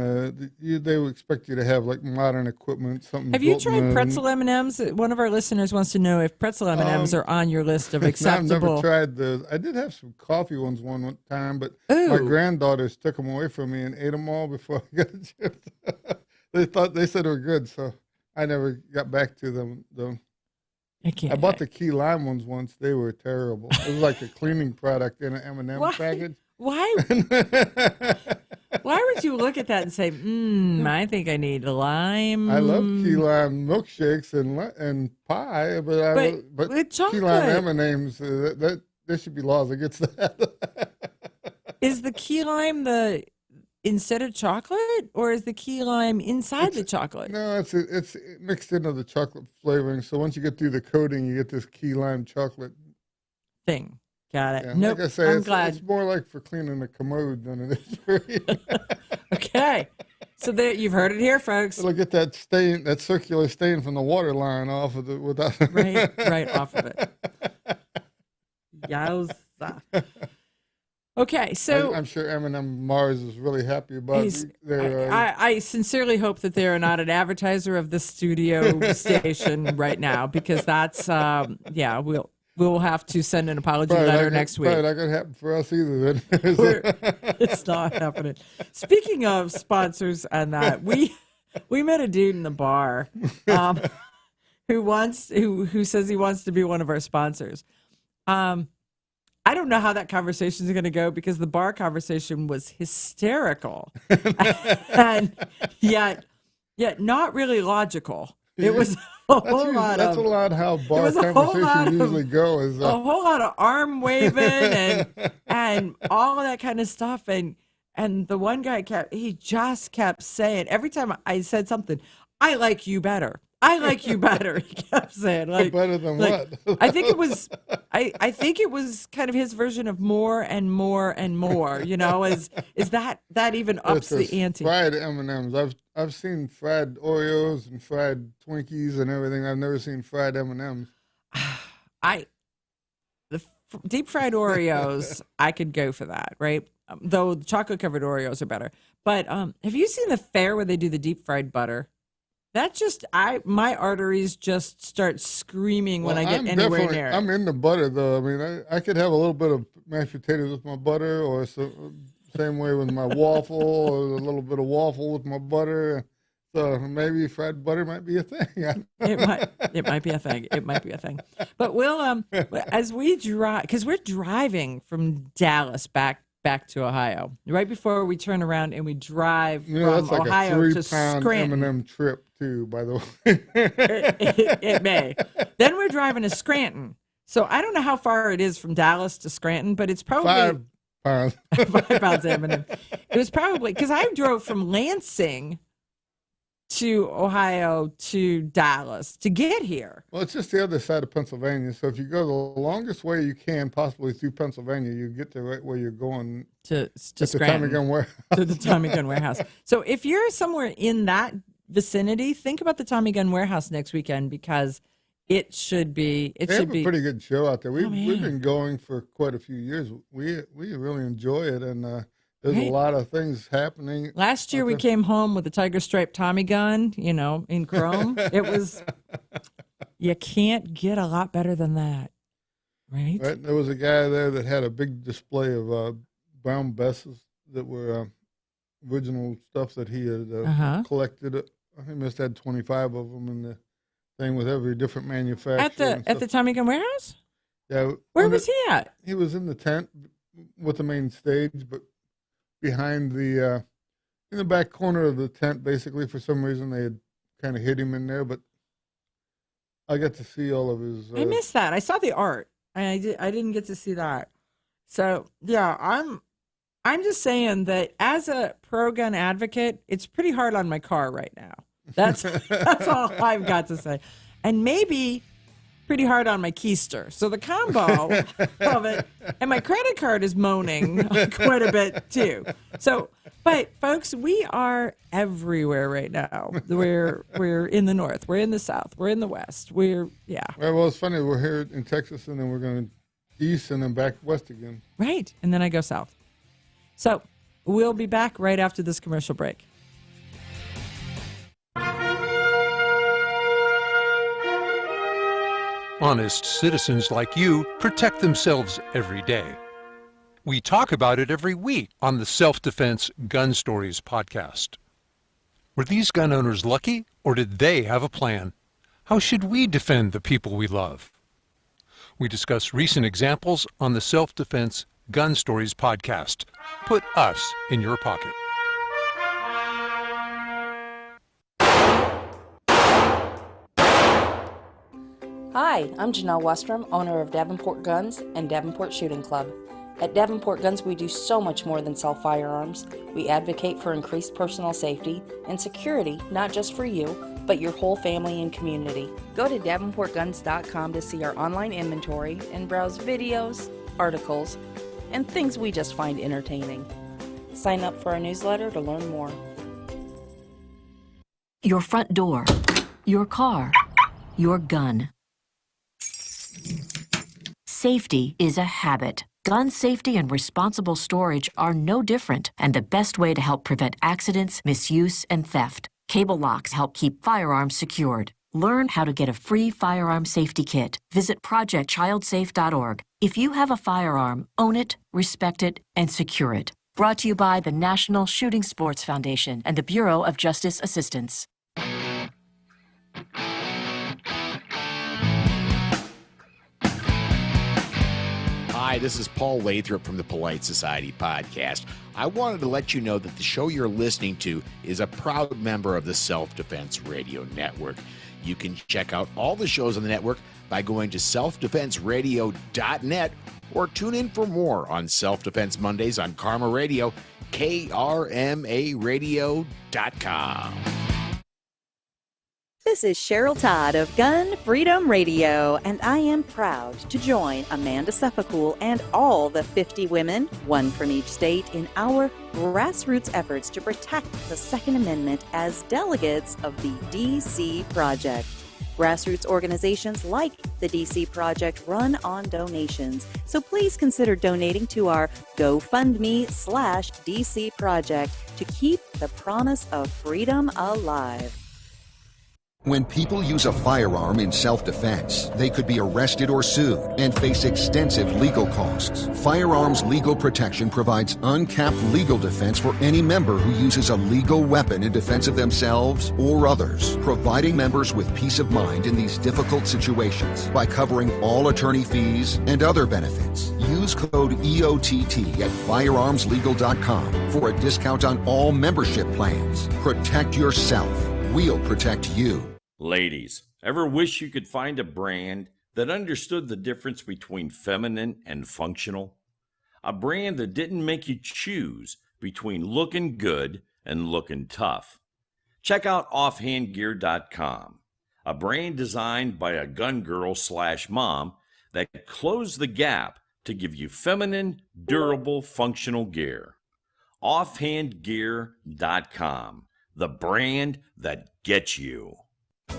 they would expect you to have like modern equipment. Something. Have you tried pretzel M&Ms? One of our listeners wants to know if pretzel M&Ms are on your list of acceptable. I've never tried those. I did have some coffee ones one time, but my granddaughters took them away from me and ate them all before I got a chance. They said they were good, so I never got back to them though. I bought the key lime ones once. They were terrible. It was like a cleaning product in an M&M package. Why? Why would you look at that and say, I think I need lime? I love key lime milkshakes and pie, but with chocolate. Key lime M&Ms, there should be laws against that. Is the key lime instead of chocolate, or is the key lime inside the chocolate? No, it's mixed into the chocolate flavoring. So once you get through the coating, you get this key lime chocolate thing. Got it. Yeah, nope. Like I say, I'm glad. It's more like for cleaning a commode than it is for you. Okay. So there, you've heard it here, folks. It'll get that stain, that circular stain from the water line off of it without right off of it. Yowza. Okay, so I'm sure M&M Mars is really happy about it. I sincerely hope that they are not an advertiser of this studio station right now, because that's we'll have to send an apology letter next week. Probably not going to happen for us either. Then it's not happening. Speaking of sponsors and that, we met a dude in the bar who says he wants to be one of our sponsors. I don't know how that conversation is going to go, because the bar conversation was hysterical and yet not really logical. It was a whole lot that's a lot how bar conversations usually go. Is a whole lot of arm waving and all of that kind of stuff. And the one guy just kept saying, every time I said something, I like you better. I like you better. He kept saying, like, better than what? I think it was, I think it was kind of his version of more and more and more. You know, is that even ups the ante? Fried M&Ms. I've seen fried Oreos and fried Twinkies and everything. I've never seen fried M&Ms. The deep fried Oreos, I could go for that, right? Though the chocolate covered Oreos are better. But have you seen the fair where they do the deep fried butter? That just my arteries just start screaming when I get anywhere near it. I'm into butter though. I mean, I could have a little bit of mashed potatoes with my butter, or same way with my waffle, or a little bit of waffle with my butter. So maybe fried butter might be a thing. It might be a thing. It might be a thing. But we'll as we drive, because we're driving from Dallas back to Ohio right before we turn around and we drive from that's like Ohio a to 3-pound Scranton. M&M trip too, by the way. it may. Then we're driving to Scranton. So I don't know how far it is from Dallas to Scranton, but it's probably 5 pounds. 5 pounds of M&M. It was probably because I drove from Lansing to Ohio to Dallas to get here. Well, it's just the other side of Pennsylvania. So if you go the longest way you can possibly through Pennsylvania, you get to right where you're going to the Tommy Gun Warehouse. To the Tommy Gun Warehouse. So if you're somewhere in that vicinity, think about the Tommy Gun Warehouse next weekend, because it should be. They have a pretty good show out there. We've been going for quite a few years. We really enjoy it, and there's a lot of things happening. Last year we came home with a tiger stripe Tommy gun, in chrome. It was, you can't get a lot better than that, right? There was a guy there that had a big display of brown besses that were original stuff that he had collected. He must have had 25 of them in the thing with every different manufacturer. At the Tommy Gun Warehouse? Yeah. Where was he at? He was in the tent with the main stage, but behind the in the back corner of the tent. Basically, for some reason, they had kind of hid him in there, but I got to see all of his. I missed that. I saw the art. I didn't get to see that. So yeah, I'm just saying that as a pro-gun advocate, it's pretty hard on my car right now. That's all I've got to say, and maybe pretty hard on my keister. So the combo of it, and my credit card is moaning quite a bit too. So, but folks, we are everywhere right now. We're in the north, we're in the south, we're in the west. Well, it's funny. We're here in Texas, and then we're going east, and then back west again. Right, and then I go south. So we'll be back right after this commercial break. Honest citizens like you protect themselves every day. We talk about it every week on the Self-Defense Gun Stories podcast. Were these gun owners lucky, or did they have a plan? How should we defend the people we love? We discuss recent examples on the Self-Defense Gun Stories podcast. Put us in your pocket. Hi, I'm Janelle Westrom, owner of Davenport Guns and Davenport Shooting Club. At Davenport Guns, we do so much more than sell firearms. We advocate for increased personal safety and security, not just for you, but your whole family and community. Go to davenportguns.com to see our online inventory and browse videos, articles, and things we just find entertaining. Sign up for our newsletter to learn more. Your front door, your car, your gun. Safety is a habit. Gun safety and responsible storage are no different, and the best way to help prevent accidents, misuse, and theft. Cable locks help keep firearms secured. Learn how to get a free firearm safety kit. Visit projectchildsafe.org. If you have a firearm, own it, respect it, and secure it. Brought to you by the National Shooting Sports Foundation and the Bureau of Justice Assistance. Hi, this is Paul Lathrop from the Polite Society podcast. I wanted to let you know that the show you're listening to is a proud member of the Self-Defense Radio Network. You can check out all the shows on the network by going to selfdefenseradio.net or tune in for more on Self-Defense Mondays on Karma Radio, krmaradio.com. This is Cheryl Todd of Gun Freedom Radio, and I am proud to join Amanda Sefcool and all the 50 women, one from each state, in our grassroots efforts to protect the Second Amendment as delegates of the DC Project. Grassroots organizations like the DC Project run on donations, so please consider donating to our GoFundMe/DC Project to keep the promise of freedom alive. When people use a firearm in self-defense, they could be arrested or sued and face extensive legal costs. Firearms Legal Protection provides uncapped legal defense for any member who uses a legal weapon in defense of themselves or others, providing members with peace of mind in these difficult situations by covering all attorney fees and other benefits. Use code EOTT at firearmslegal.com for a discount on all membership plans. Protect yourself. We'll protect you. Ladies, ever wish you could find a brand that understood the difference between feminine and functional? A brand that didn't make you choose between looking good and looking tough. Check out offhandgear.com, a brand designed by a gun girl/mom that closed the gap to give you feminine, durable, functional gear. Offhandgear.com. The brand that gets you.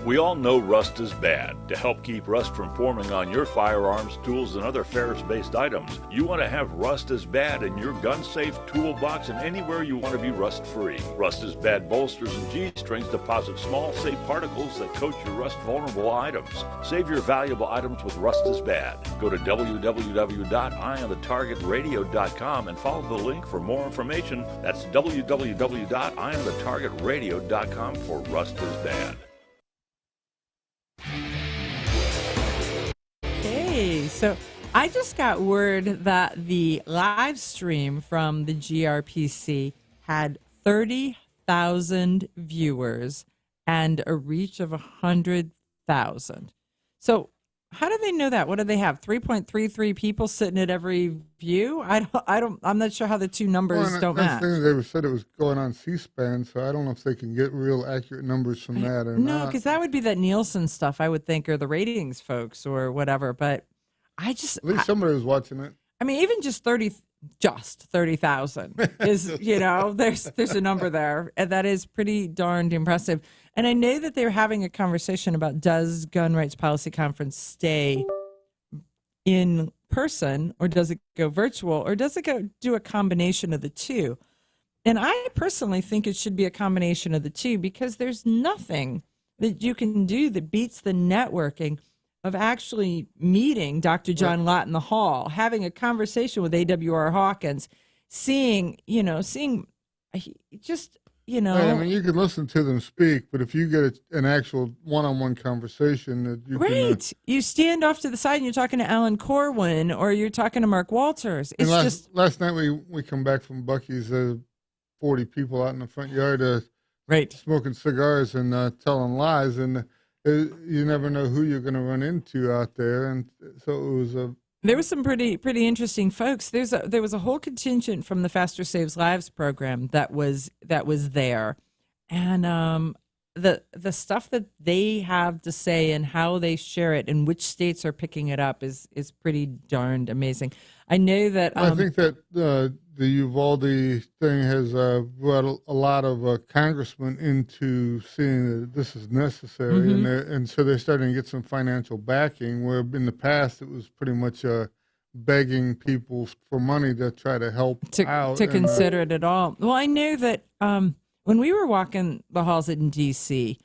We all know rust is bad. To help keep rust from forming on your firearms, tools, and other ferrous-based items, you want to have Rust is Bad in your gun-safe toolbox and anywhere you want to be rust-free. Rust is Bad bolsters and G-strings deposit small, safe particles that coat your rust-vulnerable items. Save your valuable items with Rust is Bad. Go to www.eyeonthetargetradio.com and follow the link for more information. That's www.eyeonthetargetradio.com for Rust is Bad. Okay, so I just got word that the live stream from the GRPC had 30,000 viewers and a reach of 100,000. So how do they know that? What do they have? 3.33 people sitting at every view? I'm not sure how the two numbers don't match. They said it was going on C-SPAN, so I don't know if they can get real accurate numbers from that or not. No, because that would be that Nielsen stuff, I would think, or the ratings folks or whatever. But at least somebody was watching it. I mean, even just 30,000 is, there's a number there, and that is pretty darned impressive. And I know that they're having a conversation about, does Gun Rights Policy Conference stay in person, or does it go virtual, or does it go do a combination of the two? And I personally think it should be a combination of the two, because there's nothing that you can do that beats the networking of actually meeting Dr. John Lott in the hall, having a conversation with A.W.R. Hawkins, seeing. Right, I mean, you can listen to them speak, but if you get an actual one-on-one conversation that you can... You stand off to the side and you're talking to Alan Corwin or you're talking to Mark Walters. It's last night we come back from Buc-ee's, 40 people out in the front yard smoking cigars and telling lies, and you never know who you're going to run into out there, and so it was a... There was some pretty interesting folks. There was a whole contingent from the Faster Saves Lives program that was there, and the stuff that they have to say and how they share it and which states are picking it up is pretty darned amazing. I know that I think that the Uvalde thing has brought a lot of congressmen into seeing that this is necessary, and so they're starting to get some financial backing, where in the past it was pretty much begging people for money to try to help out. To consider it at all. Well, I know that when we were walking the halls in D.C.,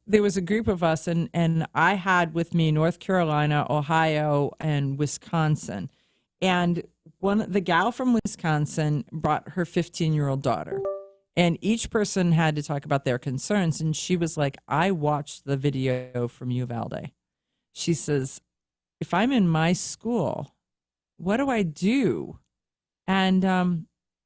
there was a group of us, and I had with me North Carolina, Ohio, and Wisconsin. And the gal from Wisconsin brought her 15-year-old daughter. And each person had to talk about their concerns. And she was like, I watched the video from Uvalde. She says, if I'm in my school, what do I do? And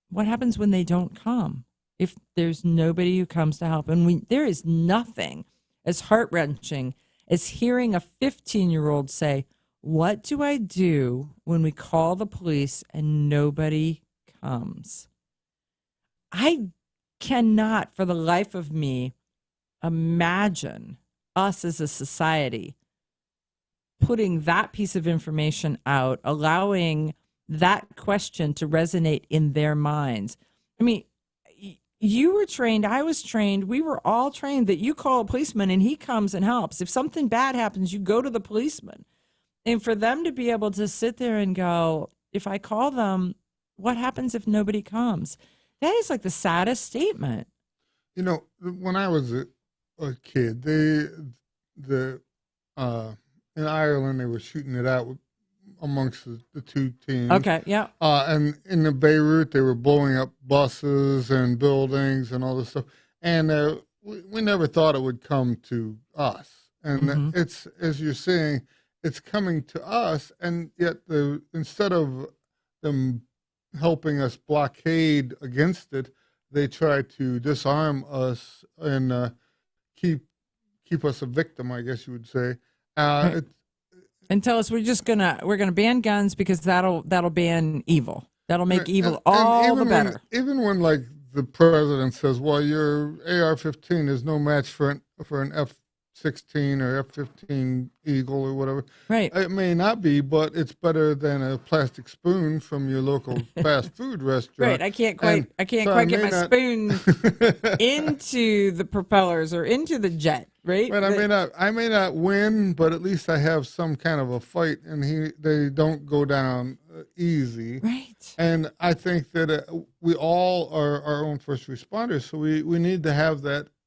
what happens when they don't come? If there's nobody who comes to help? And there is nothing as heart-wrenching as hearing a 15-year-old say, what do I do when we call the police and nobody comes? I cannot, for the life of me, imagine us as a society putting that piece of information out, allowing that question to resonate in their minds. I mean, you were trained, I was trained, we were all trained that you call a policeman and he comes and helps. If something bad happens, you go to the policeman. And for them to be able to sit there and go, if I call them, what happens if nobody comes? That is like the saddest statement. When I was a kid, in Ireland, they were shooting it out amongst the two teams. Okay, yeah. And in the Beirut, they were blowing up buses and buildings and all this stuff. And we never thought it would come to us. And it's, as you're saying, it's coming to us, and yet instead of them helping us blockade against it, they try to disarm us and keep us a victim, I guess you would say. Right. And tell us we're gonna ban guns because that'll ban evil. That'll make evil all the better. Even when like the president says, "Well, your AR-15 is no match for an F-16 or F-15 Eagle or whatever." Right. It may not be, but it's better than a plastic spoon from your local fast food restaurant. Right. I can't quite get my spoon into the propellers or into the jet. Right. Right. I may not win, but at least I have some kind of a fight, and they don't go down easy. Right. And I think that we all are our own first responders, so we need to have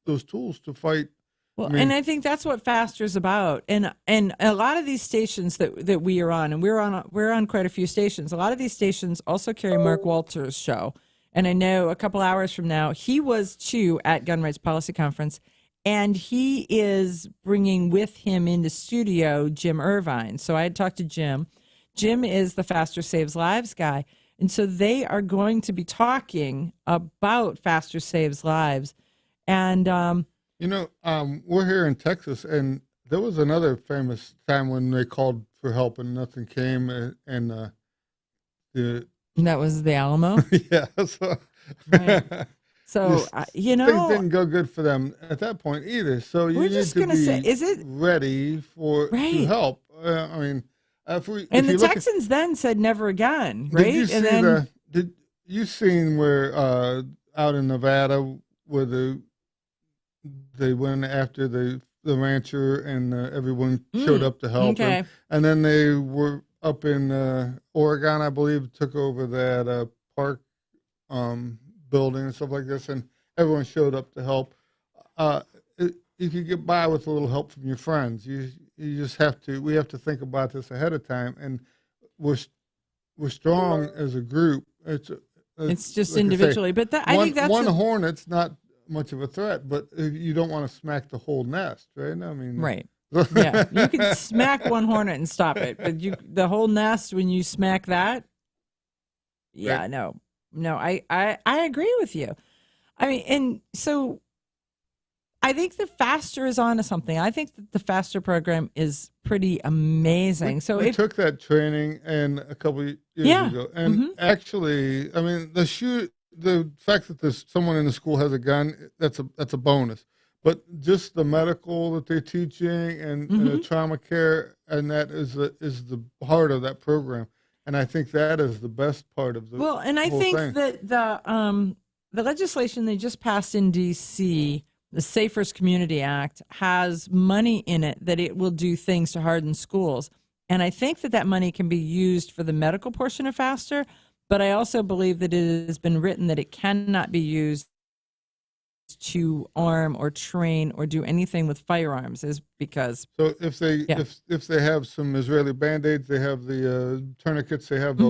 those tools to fight. Well, and I think that's what Faster's about. And a lot of these stations that we are on, and we're on quite a few stations. A lot of these stations also carry Mark Walters' show. And I know a couple hours from now, he was too at Gun Rights Policy Conference. And he is bringing with him in the studio Jim Irvine. So I had talked to Jim. Jim is the Faster Saves Lives guy. And so they are going to be talking about Faster Saves Lives. And, we're here in Texas, and there was another famous time when they called for help and nothing came. And that was the Alamo? Yeah. So, right. So things didn't go good for them at that point either. So you need to be ready to help. And the Texans then said never again, right? Did you seen where out in Nevada where they went after the rancher and everyone showed up to help him, and then they were up in Oregon, I believe, took over that park building and stuff like this, and everyone showed up to help. You could get by with a little help from your friends. You just have to. We have to think about this ahead of time, and we're strong as a group. It's just like individually, but I think that's one hornet's not much of a threat, but you don't want to smack the whole nest, right? I mean, right. Yeah, you can smack one hornet and stop it, but the whole nest, when you smack that, yeah, right. No, I agree with you. I mean, and so I think the Faster is onto something. I think that the Faster program is pretty amazing. We took that training and a couple of years ago, and actually, I mean, the fact that there's someone in the school has a gun, that's a bonus. But just the medical that they're teaching and the trauma care, and that is the heart of that program. And I think that is the best part of the whole thing. I think that the legislation they just passed in D.C., the Safer's Community Act, has money in it that it will do things to harden schools. And I think that money can be used for the medical portion of Faster, but I also believe that it has been written that it cannot be used to arm or train or do anything with firearms, is because if they have some Israeli Band-Aids, they have the tourniquets, they have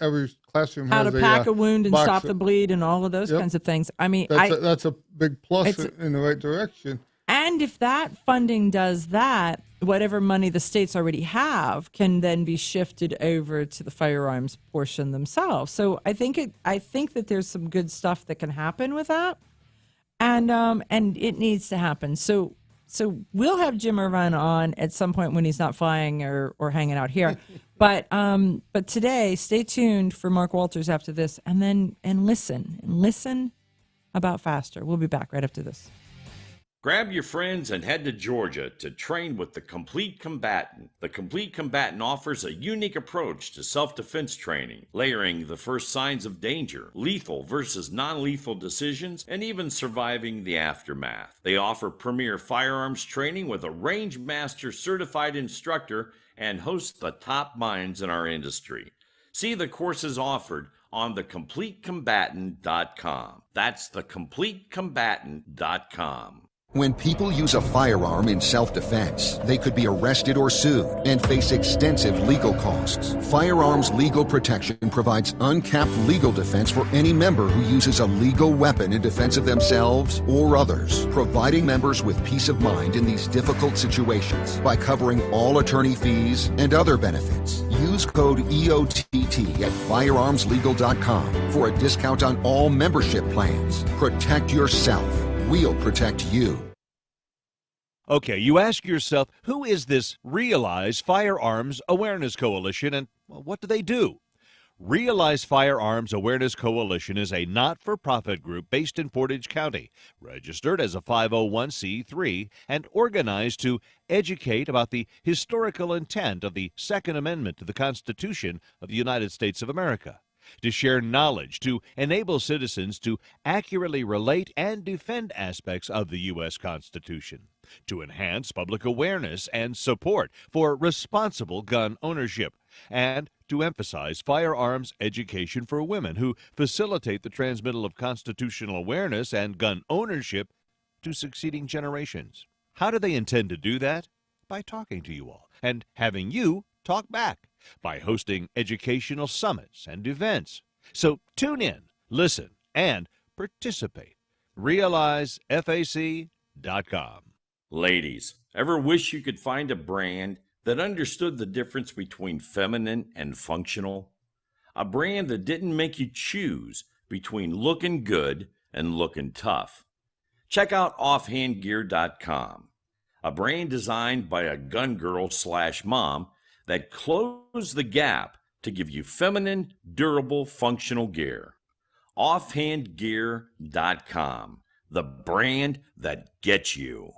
every classroom how has to pack a wound and stop the bleed and all of those kinds of things. I mean, that's a big plus in the right direction. And if that funding does that, whatever money the states already have can then be shifted over to the firearms portion themselves. So I think that there's some good stuff that can happen with that. And it needs to happen. So we'll have Jim Irvine on at some point when he's not flying or hanging out here. But today, stay tuned for Mark Walters after this, and listen about Faster. We'll be back right after this. Grab your friends and head to Georgia to train with the Complete Combatant. The Complete Combatant offers a unique approach to self-defense training, layering the first signs of danger, lethal versus non-lethal decisions, and even surviving the aftermath. They offer premier firearms training with a range master certified instructor and host the top minds in our industry. See the courses offered on thecompletecombatant.com. That's thecompletecombatant.com. When people use a firearm in self-defense, they could be arrested or sued and face extensive legal costs. Firearms Legal Protection provides uncapped legal defense for any member who uses a legal weapon in defense of themselves or others, providing members with peace of mind in these difficult situations by covering all attorney fees and other benefits. Use code EOTT at firearmslegal.com for a discount on all membership plans. Protect yourself. We'll protect you. Okay, you ask yourself, who is this Realize Firearms Awareness Coalition, and what do they do? Realize Firearms Awareness Coalition is a not-for-profit group based in Portage County, registered as a 501c3, and organized to educate about the historical intent of the Second Amendment to the Constitution of the United States of America, to share knowledge, to enable citizens to accurately relate and defend aspects of the U.S. Constitution, to enhance public awareness and support for responsible gun ownership, and to emphasize firearms education for women who facilitate the transmittal of constitutional awareness and gun ownership to succeeding generations. How do they intend to do that? By talking to you all and having you talk back, by hosting educational summits and events. So tune in, listen, and participate. RealizeFAC.org. syndicated.com. Ladies, ever wish you could find a brand that understood the difference between feminine and functional? A brand that didn't make you choose between looking good and looking tough. Check out offhandgear.com, a brand designed by a gun girl / mom that closed the gap to give you feminine, durable, functional gear. Offhandgear.com, the brand that gets you.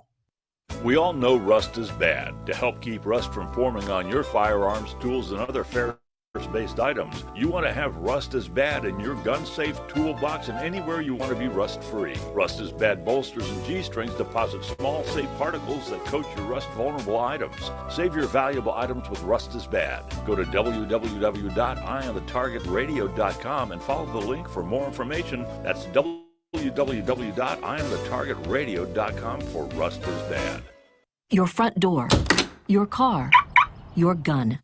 We all know rust is bad. To help keep rust from forming on your firearms, tools, and other ferrous-based items, you want to have Rust is Bad in your gun-safe toolbox and anywhere you want to be rust-free. Rust is Bad bolsters and G-strings deposit small, safe particles that coat your rust-vulnerable items. Save your valuable items with Rust is Bad. Go to www.eyeonthetargetradio.com and follow the link for more information. That's www.eyeonthetargetradio.com for Rust is Bad. Your front door, your car, your gun.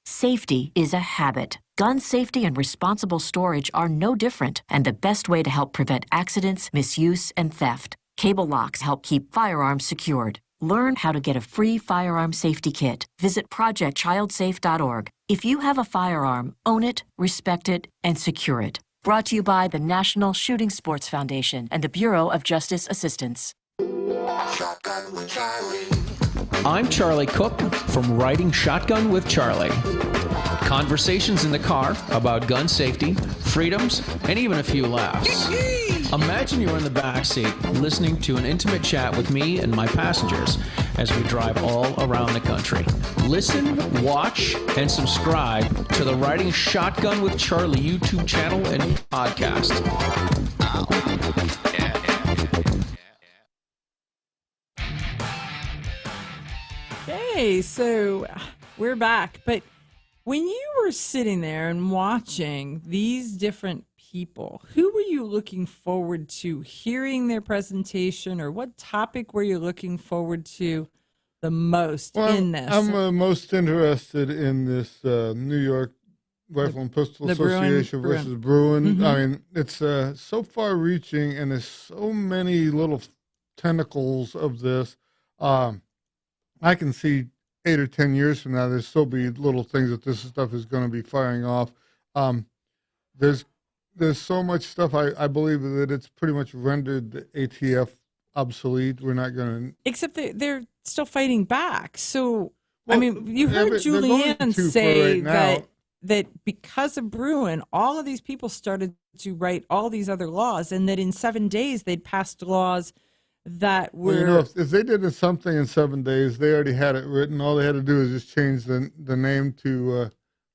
Safety is a habit. Gun safety and responsible storage are no different, and the best way to help prevent accidents, misuse, and theft. Cable locks help keep firearms secured. Learn how to get a free firearm safety kit. Visit projectchildsafe.org. If you have a firearm, own it, respect it, and secure it. Brought to you by the National Shooting Sports Foundation and the Bureau of Justice Assistance. Shotgun with Charlie. I'm Charlie Cook from Riding Shotgun with Charlie. Conversations in the car about gun safety, freedoms, and even a few laughs. Imagine you're in the back seat listening to an intimate chat with me and my passengers as we drive all around the country. Listen, watch, and subscribe to the Riding Shotgun with Charlie YouTube channel and podcast. Okay, so we're back. But when you were sitting there and watching these different people, who were you looking forward to hearing their presentation, or what topic were you looking forward to the most in this? I'm most interested in this New York Rifle and Pistol Association versus Bruin. Mm-hmm. I mean, it's so far-reaching, and there's so many little tentacles of this. I can see 8 or 10 years from now, there's still be little things that this stuff is going to be firing off. There's so much stuff. I believe that it's pretty much rendered the ATF obsolete. We're not going to. Except they're still fighting back. So, Well, I mean, you heard Julianne say that because of Bruin, all of these people started to write all these other laws, and that in 7 days they'd passed laws that were. Well, you know, if they did something in 7 days, they already had it written. All they had to do is just change the name to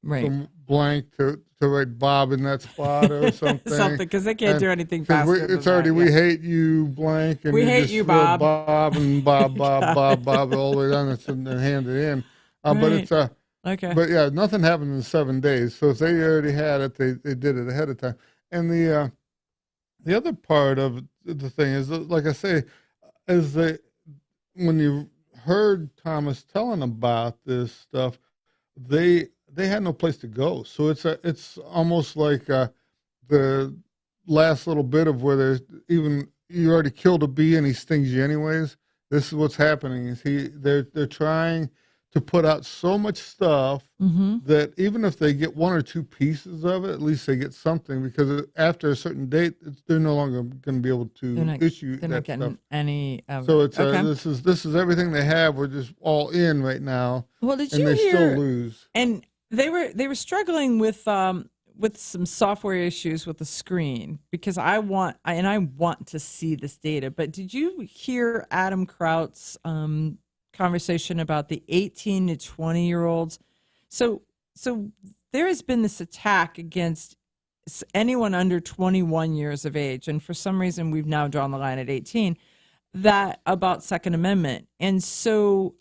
from blank to write Bob in that spot or something. Something, because they can't do anything faster. It's already we hate you blank, and we you hate just you, Bob. Bob and Bob all the way down and hand it in. But it's okay. But yeah, nothing happened in 7 days. So if they already had it, they did it ahead of time. And the other part of the thing is, like I say, is that when you heard Thomas telling about this stuff, they had no place to go. So it's almost like the last little bit of where there's even you already killed a bee and he stings you anyways. This is what's happening. Is they're trying to put out so much stuff that even if they get 1 or 2 pieces of it, at least they get something, because after a certain date, they're no longer going to be able to issue they're that not getting stuff. any of So it. it's this is everything they have. We're just all in right now. Well, did and you they hear? Still lose. And they were struggling with some software issues with the screen, because I want to see this data. But did you hear Adam Kraut's conversation about the 18 to 20-year-olds? So there has been this attack against anyone under 21 years of age, and for some reason we've now drawn the line at 18, that about Second Amendment. And so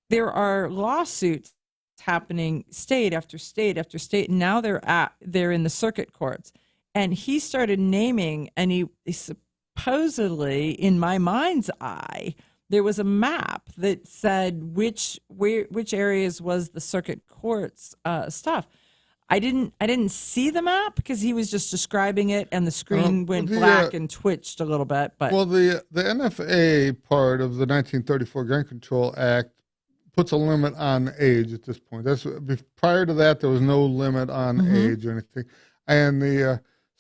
there are lawsuits happening state after state after state, and now they're in the circuit courts. And he started naming, and he supposedly, in my mind's eye, there was a map that said which areas was the circuit courts stuff. I didn't see the map because he was just describing it, and the screen went black and twitched a little bit. But well, the NFA part of the 1934 Gun Control Act puts a limit on age at this point. Prior to that, there was no limit on age or anything, and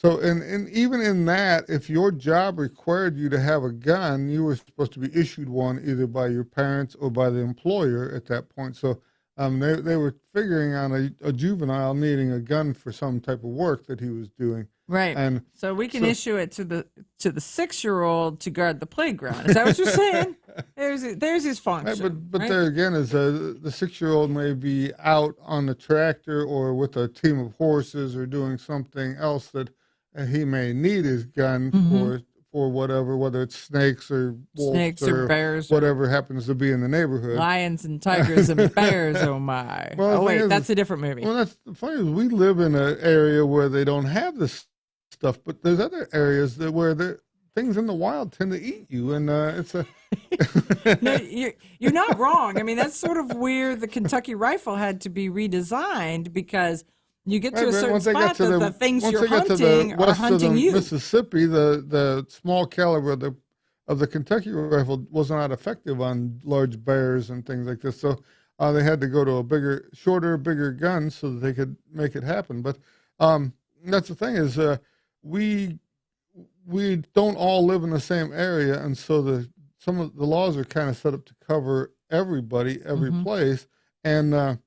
and even in that, if your job required you to have a gun, you were supposed to be issued one either by your parents or by the employer at that point. So they were figuring on a juvenile needing a gun for some type of work that he was doing. Right. And so we can issue it to the 6-year-old to guard the playground. Is that what you're saying? There's his function. Right, but there again is the 6-year-old may be out on the tractor or with a team of horses or doing something else that he may need his gun for whatever, whether it's snakes or wolves or bears, whatever happens to be in the neighborhood. Lions and tigers and bears. Oh my! Well, wait, that's a different movie. Well, that's the funny is we live in an area where they don't have this stuff, but there's other areas where the things in the wild tend to eat you, and it's a. No, you're not wrong. I mean, that's sort of where the Kentucky rifle had to be redesigned because. You get to a certain spot that the things you're hunting are hunting you. Mississippi, the small caliber of the Kentucky rifle was not effective on large bears and things like this. So they had to go to a shorter, bigger gun so that they could make it happen. But that's the thing is we don't all live in the same area, and so some of the laws are kind of set up to cover everybody, every place. And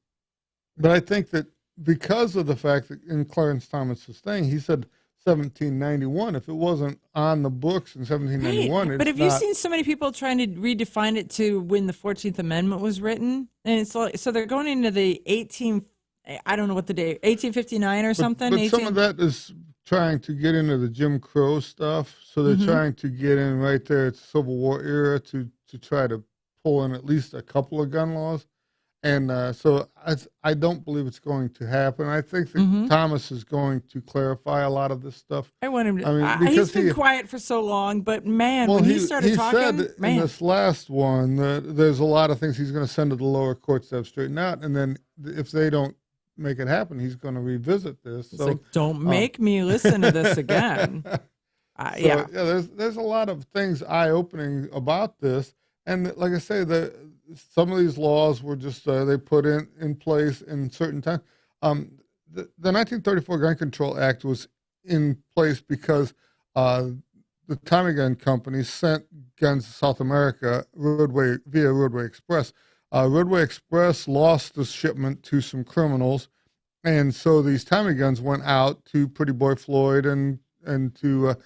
but I think that. Because of the fact that in Clarence Thomas's thing, he said 1791. If it wasn't on the books in 1791, right. But have you seen so many people trying to redefine it to when the 14th Amendment was written? And it's like, so they're going into the I don't know what the day, 1859 or something. But some of that is trying to get into the Jim Crow stuff. So they're trying to get in right there at the Civil War era to try to pull in at least a couple of gun laws. And so I don't believe it's going to happen. I think that Thomas is going to clarify a lot of this stuff. I want him to. I mean, he's been quiet for so long, but man, when he started talking, said in this last one that there's a lot of things he's going to send to the lower courts to have straightened out, and then if they don't make it happen, he's going to revisit this. It's like, don't make me listen to this again. Yeah, there's a lot of things eye-opening about this, and like I say, some of these laws were just they put in place in certain times. The 1934 Gun Control Act was in place because the Tommy gun companies sent guns to South America via Roadway Express. Roadway Express lost the shipment to some criminals, and so these Tommy guns went out to Pretty Boy Floyd and to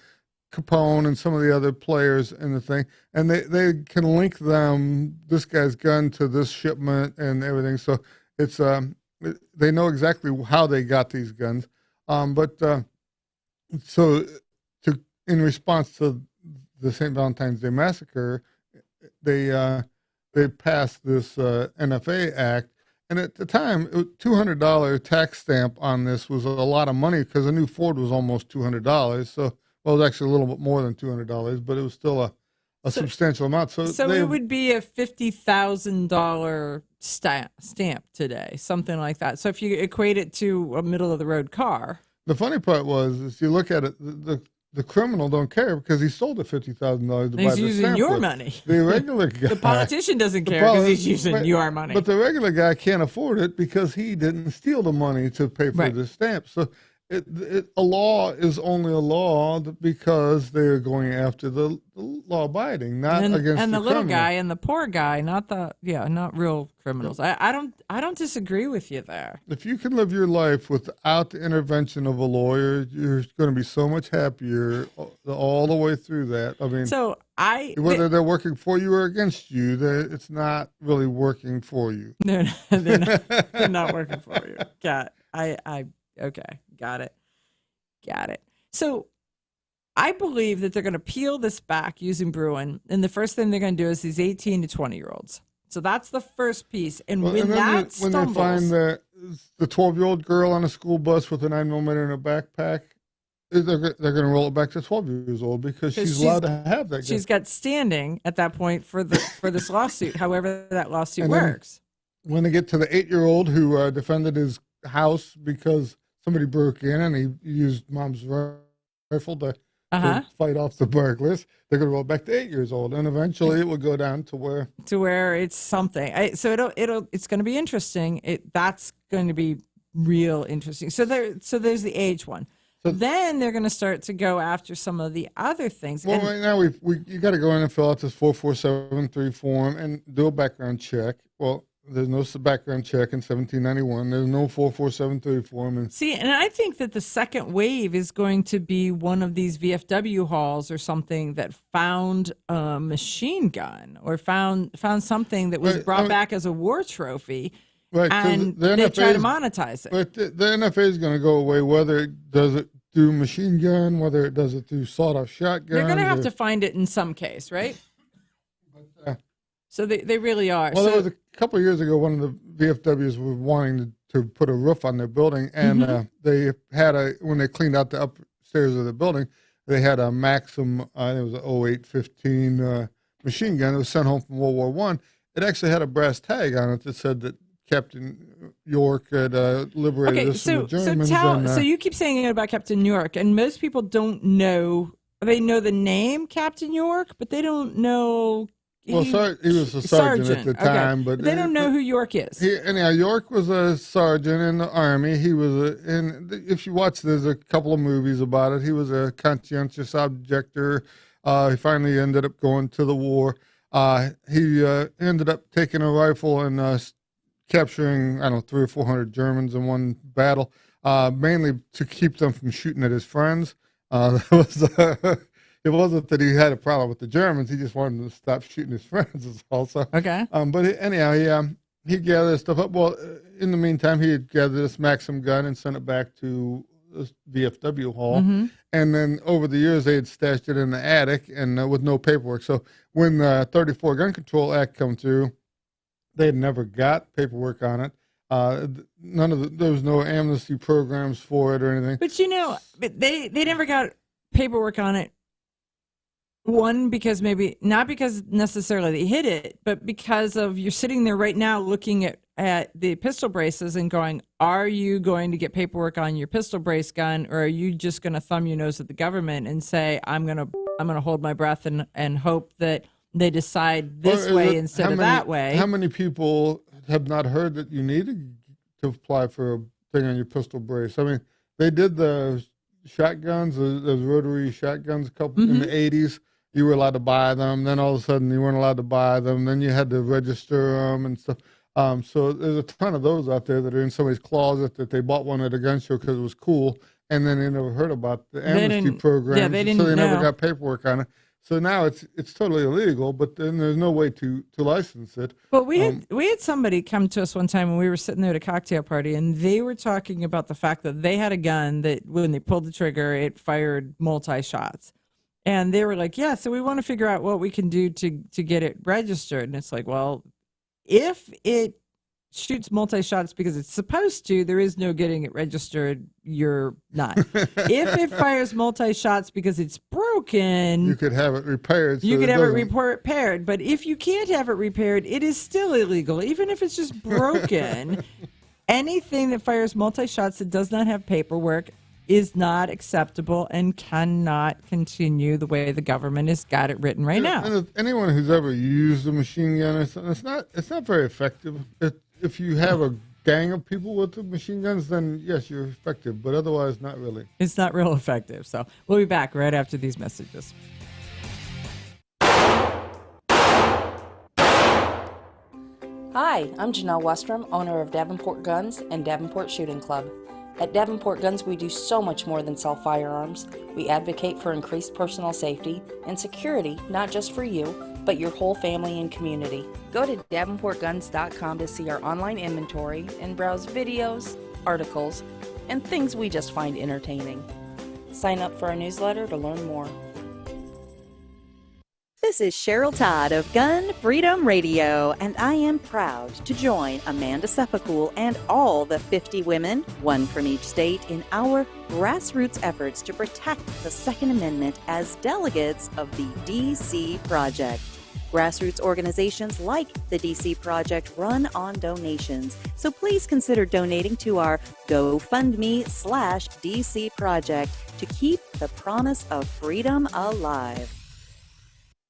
Capone and some of the other players in the thing, and they can link this guy's gun to this shipment and everything. So it's they know exactly how they got these guns. In response to the St. Valentine's Day massacre, they passed this NFA Act, and at the time, $200 tax stamp on this was a lot of money because a new Ford was almost $200. So. Well, it was actually a little bit more than $200, but it was still a substantial amount. So it would be a $50,000 stamp today, something like that. So if you equate it to a middle-of-the-road car. The funny part is you look at it, the criminal don't care because he sold it $50,000 to buy the stamp. He's using your money. The regular guy. The politician doesn't care because he's using your money. But the regular guy can't afford it because he didn't steal the money to pay for the stamp. So a law is only a law because they're going after the law-abiding, not against the criminal. And the little guy and the poor guy, not real criminals. I don't disagree with you there. If you can live your life without the intervention of a lawyer, you're going to be so much happier all the way through that. I mean, whether they're working for you or against you, it's not really working for you. They're not working for you. Okay. Got it. So I believe that they're going to peel this back using Bruin, and the first thing they're going to do is these 18 to 20-year-olds. So that's the first piece. And when they find the 12-year-old girl on a school bus with a 9mm in her backpack, they're going to roll it back to 12 years old because she's allowed to have that. She's got standing at that point for this lawsuit, however that lawsuit works. When they get to the 8-year-old who defended his house because somebody broke in and he used mom's rifle to fight off the burglars, they're going to roll back to 8 years old, and eventually it will go down to where it's something. So it's going to be interesting. That's going to be real interesting. So there's the age one. So then they're going to start to go after some of the other things. Well, right now you got to go in and fill out this 4473 form and do a background check. Well, there's no background check in 1791. There's no 4473 form. And I think that the second wave is going to be one of these VFW halls or something that found a machine gun or found something that was brought back as a war trophy, and they try to monetize it. But the NFA is going to go away, whether it does it through machine gun, whether it does it through sawed-off shotgun. They're going to have to find it in some case, right? So they really are. Well, there was a couple of years ago, one of the VFWs were wanting to put a roof on their building, and they had when they cleaned out the upstairs of the building, they had a Maxim, it was an 0815 machine gun. It was sent home from World War I. It actually had a brass tag on it that said that Captain York had liberated us from the Germans. So you keep saying it about Captain York, and most people don't know. They know the name Captain York, but they don't know. He was a sergeant at the time, but they don't know who York is. Anyhow, York was a sergeant in the Army. He was if you watch, there's a couple of movies about it. He was a conscientious objector. He finally ended up going to the war. He ended up taking a rifle and capturing, 300 or 400 Germans in one battle, mainly to keep them from shooting at his friends. It wasn't that he had a problem with the Germans. He just wanted them to stop shooting his friends also. Okay. But anyhow, he gathered stuff up. Well, in the meantime, he had gathered this Maxim gun and sent it back to the VFW hall. Mm-hmm. And then over the years, they had stashed it in the attic and with no paperwork. So when the 34 Gun Control Act come through, they had never got paperwork on it. There was no amnesty programs for it or anything. But they never got paperwork on it. One, because maybe not because necessarily they hid it, but because of you're sitting there right now looking at the pistol braces and going, are you going to get paperwork on your pistol brace gun, or are you just going to thumb your nose at the government and say, I'm gonna hold my breath and hope that they decide this way instead of that way? How many people have not heard that you needed to apply for a thing on your pistol brace? I mean, they did the shotguns, those rotary shotguns, in the 80s. You were allowed to buy them. Then all of a sudden you weren't allowed to buy them. Then you had to register them and stuff. So there's a ton of those out there that are in somebody's closet that they bought one at a gun show because it was cool, and then they never heard about the amnesty program. Yeah, they didn't so they know. never got paperwork on it. So now it's totally illegal, but then there's no way to license it. But we had somebody come to us one time when we were sitting there at a cocktail party, and they were talking about the fact that they had a gun that when they pulled the trigger, it fired multi-shots. And they were like, yeah, so we want to figure out what we can do to get it registered. And it's like, well, if it shoots multi-shots because it's supposed to, there is no getting it registered. You're not. If it fires multi-shots because it's broken, you could have it repaired. You could have it repaired. But if you can't have it repaired, it is still illegal, even if it's just broken. Anything that fires multi-shots that does not have paperwork is not acceptable and cannot continue the way the government has got it written right now. And anyone who's ever used a machine gun, it's not very effective. If you have a gang of people with the machine guns, then yes, you're effective, but otherwise not really. It's not real effective. So we'll be back right after these messages. Hi, I'm Janelle Westrom, owner of Davenport Guns and Davenport Shooting Club. At Davenport Guns, we do so much more than sell firearms. We advocate for increased personal safety and security, not just for you, but your whole family and community. Go to davenportguns.com to see our online inventory and browse videos, articles, and things we just find entertaining. Sign up for our newsletter to learn more. This is Cheryl Todd of Gun Freedom Radio, and I am proud to join Amanda Seppacool and all the 50 women, one from each state, in our grassroots efforts to protect the Second Amendment as delegates of the DC Project. Grassroots organizations like the DC Project run on donations, so please consider donating to our GoFundMe/DC Project to keep the promise of freedom alive.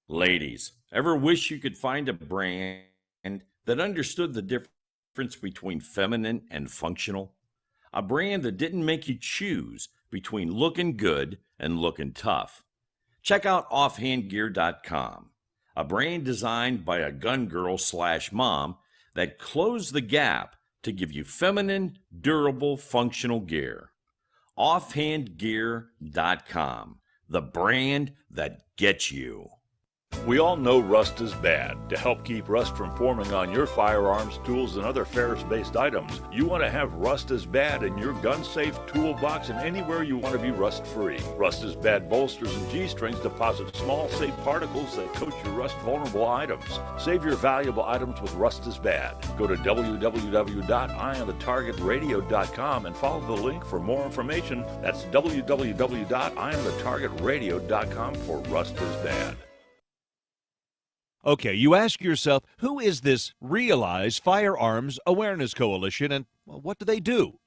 Ladies, ever wish you could find a brand that understood the difference between feminine and functional? A brand that didn't make you choose between looking good and looking tough. Check out offhandgear.com, a brand designed by a gun girl/mom that closed the gap to give you feminine, durable, functional gear. Offhandgear.com, the brand that gets you. We all know rust is bad. To help keep rust from forming on your firearms, tools, and other ferrous-based items, you want to have Rust is Bad in your gun-safe toolbox and anywhere you want to be rust-free. Rust is Bad bolsters and G-strings deposit small, safe particles that coat your rust-vulnerable items. Save your valuable items with Rust is Bad. Go to www.eyeonthetargetradio.com and follow the link for more information. That's www.eyeonthetargetradio.com for Rust is Bad. Okay, you ask yourself, who is this Realize Firearms Awareness Coalition, and what do they do?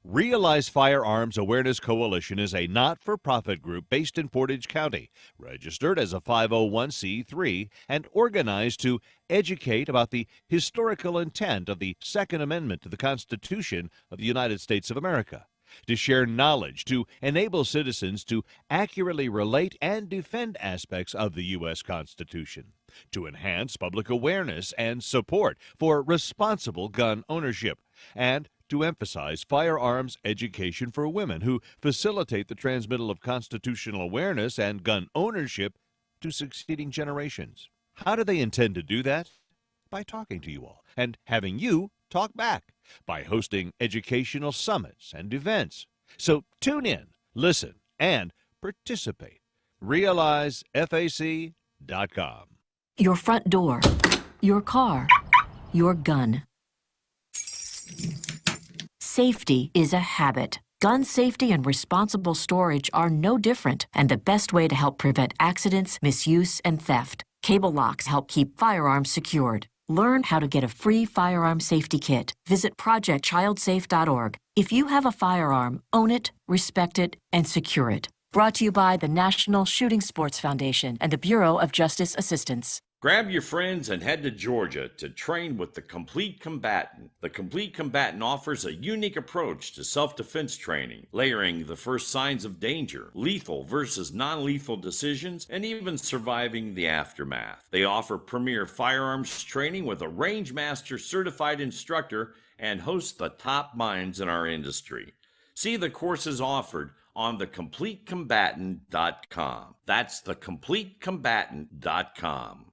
Realize Firearms Awareness Coalition is a not-for-profit group based in Portage County, registered as a 501c3, and organized to educate about the historical intent of the Second Amendment to the Constitution of the United States of America, to share knowledge, to enable citizens to accurately relate and defend aspects of the U.S. Constitution, to enhance public awareness and support for responsible gun ownership, and to emphasize firearms education for women who facilitate the transmittal of constitutional awareness and gun ownership to succeeding generations. How do they intend to do that? By talking to you all and having you talk back, by hosting educational summits and events. So tune in, listen, and participate. RealizeFAC.com. Your front door, your car, your gun. Safety is a habit. Gun safety and responsible storage are no different, and the best way to help prevent accidents, misuse, and theft. Cable locks help keep firearms secured. Learn how to get a free firearm safety kit. Visit projectchildsafe.org. If you have a firearm, own it, respect it, and secure it. Brought to you by the National Shooting Sports Foundation and the Bureau of Justice Assistance. Grab your friends and head to Georgia to train with the Complete Combatant. The Complete Combatant offers a unique approach to self-defense training, layering the first signs of danger, lethal versus non-lethal decisions, and even surviving the aftermath. They offer premier firearms training with a Rangemaster certified instructor and host the top minds in our industry. See the courses offered on thecompletecombatant.com. That's thecompletecombatant.com.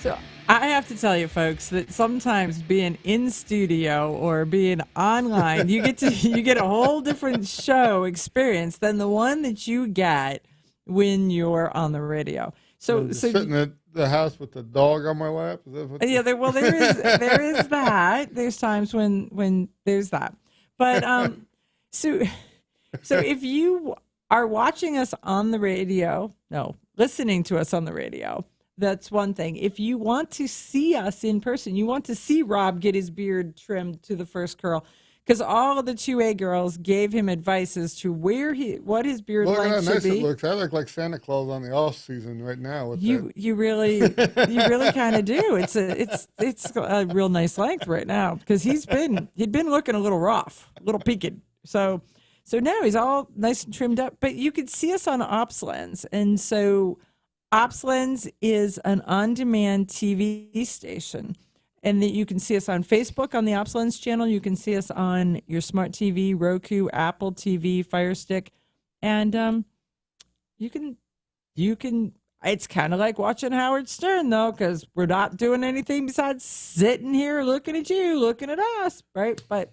So I have to tell you, folks, that sometimes being in studio or being online, you get a whole different show experience than the one that you get when you're on the radio. So sitting at the house with the dog on my lap. Is that what there is that. There's times when there's that, but so if you are watching us on the radio, listening to us on the radio, that's one thing. If you want to see us in person, you want to see Rob get his beard trimmed to the first curl, because all of the 2A girls gave him advice as to what his beard length should be. It looks. I look like Santa Claus on the off season right now. You really kind of do. It's a real nice length right now, because he'd been looking a little rough, a little peaked. So now he's all nice and trimmed up. But you could see us on OpsLens, and so OpsLens is an on-demand TV station, and that you can see us on Facebook on the OpsLens channel. You can see us on your smart TV, Roku, Apple TV, Fire Stick, and you can. It's kind of like watching Howard Stern, though, because we're not doing anything besides sitting here looking at you, looking at us, right? But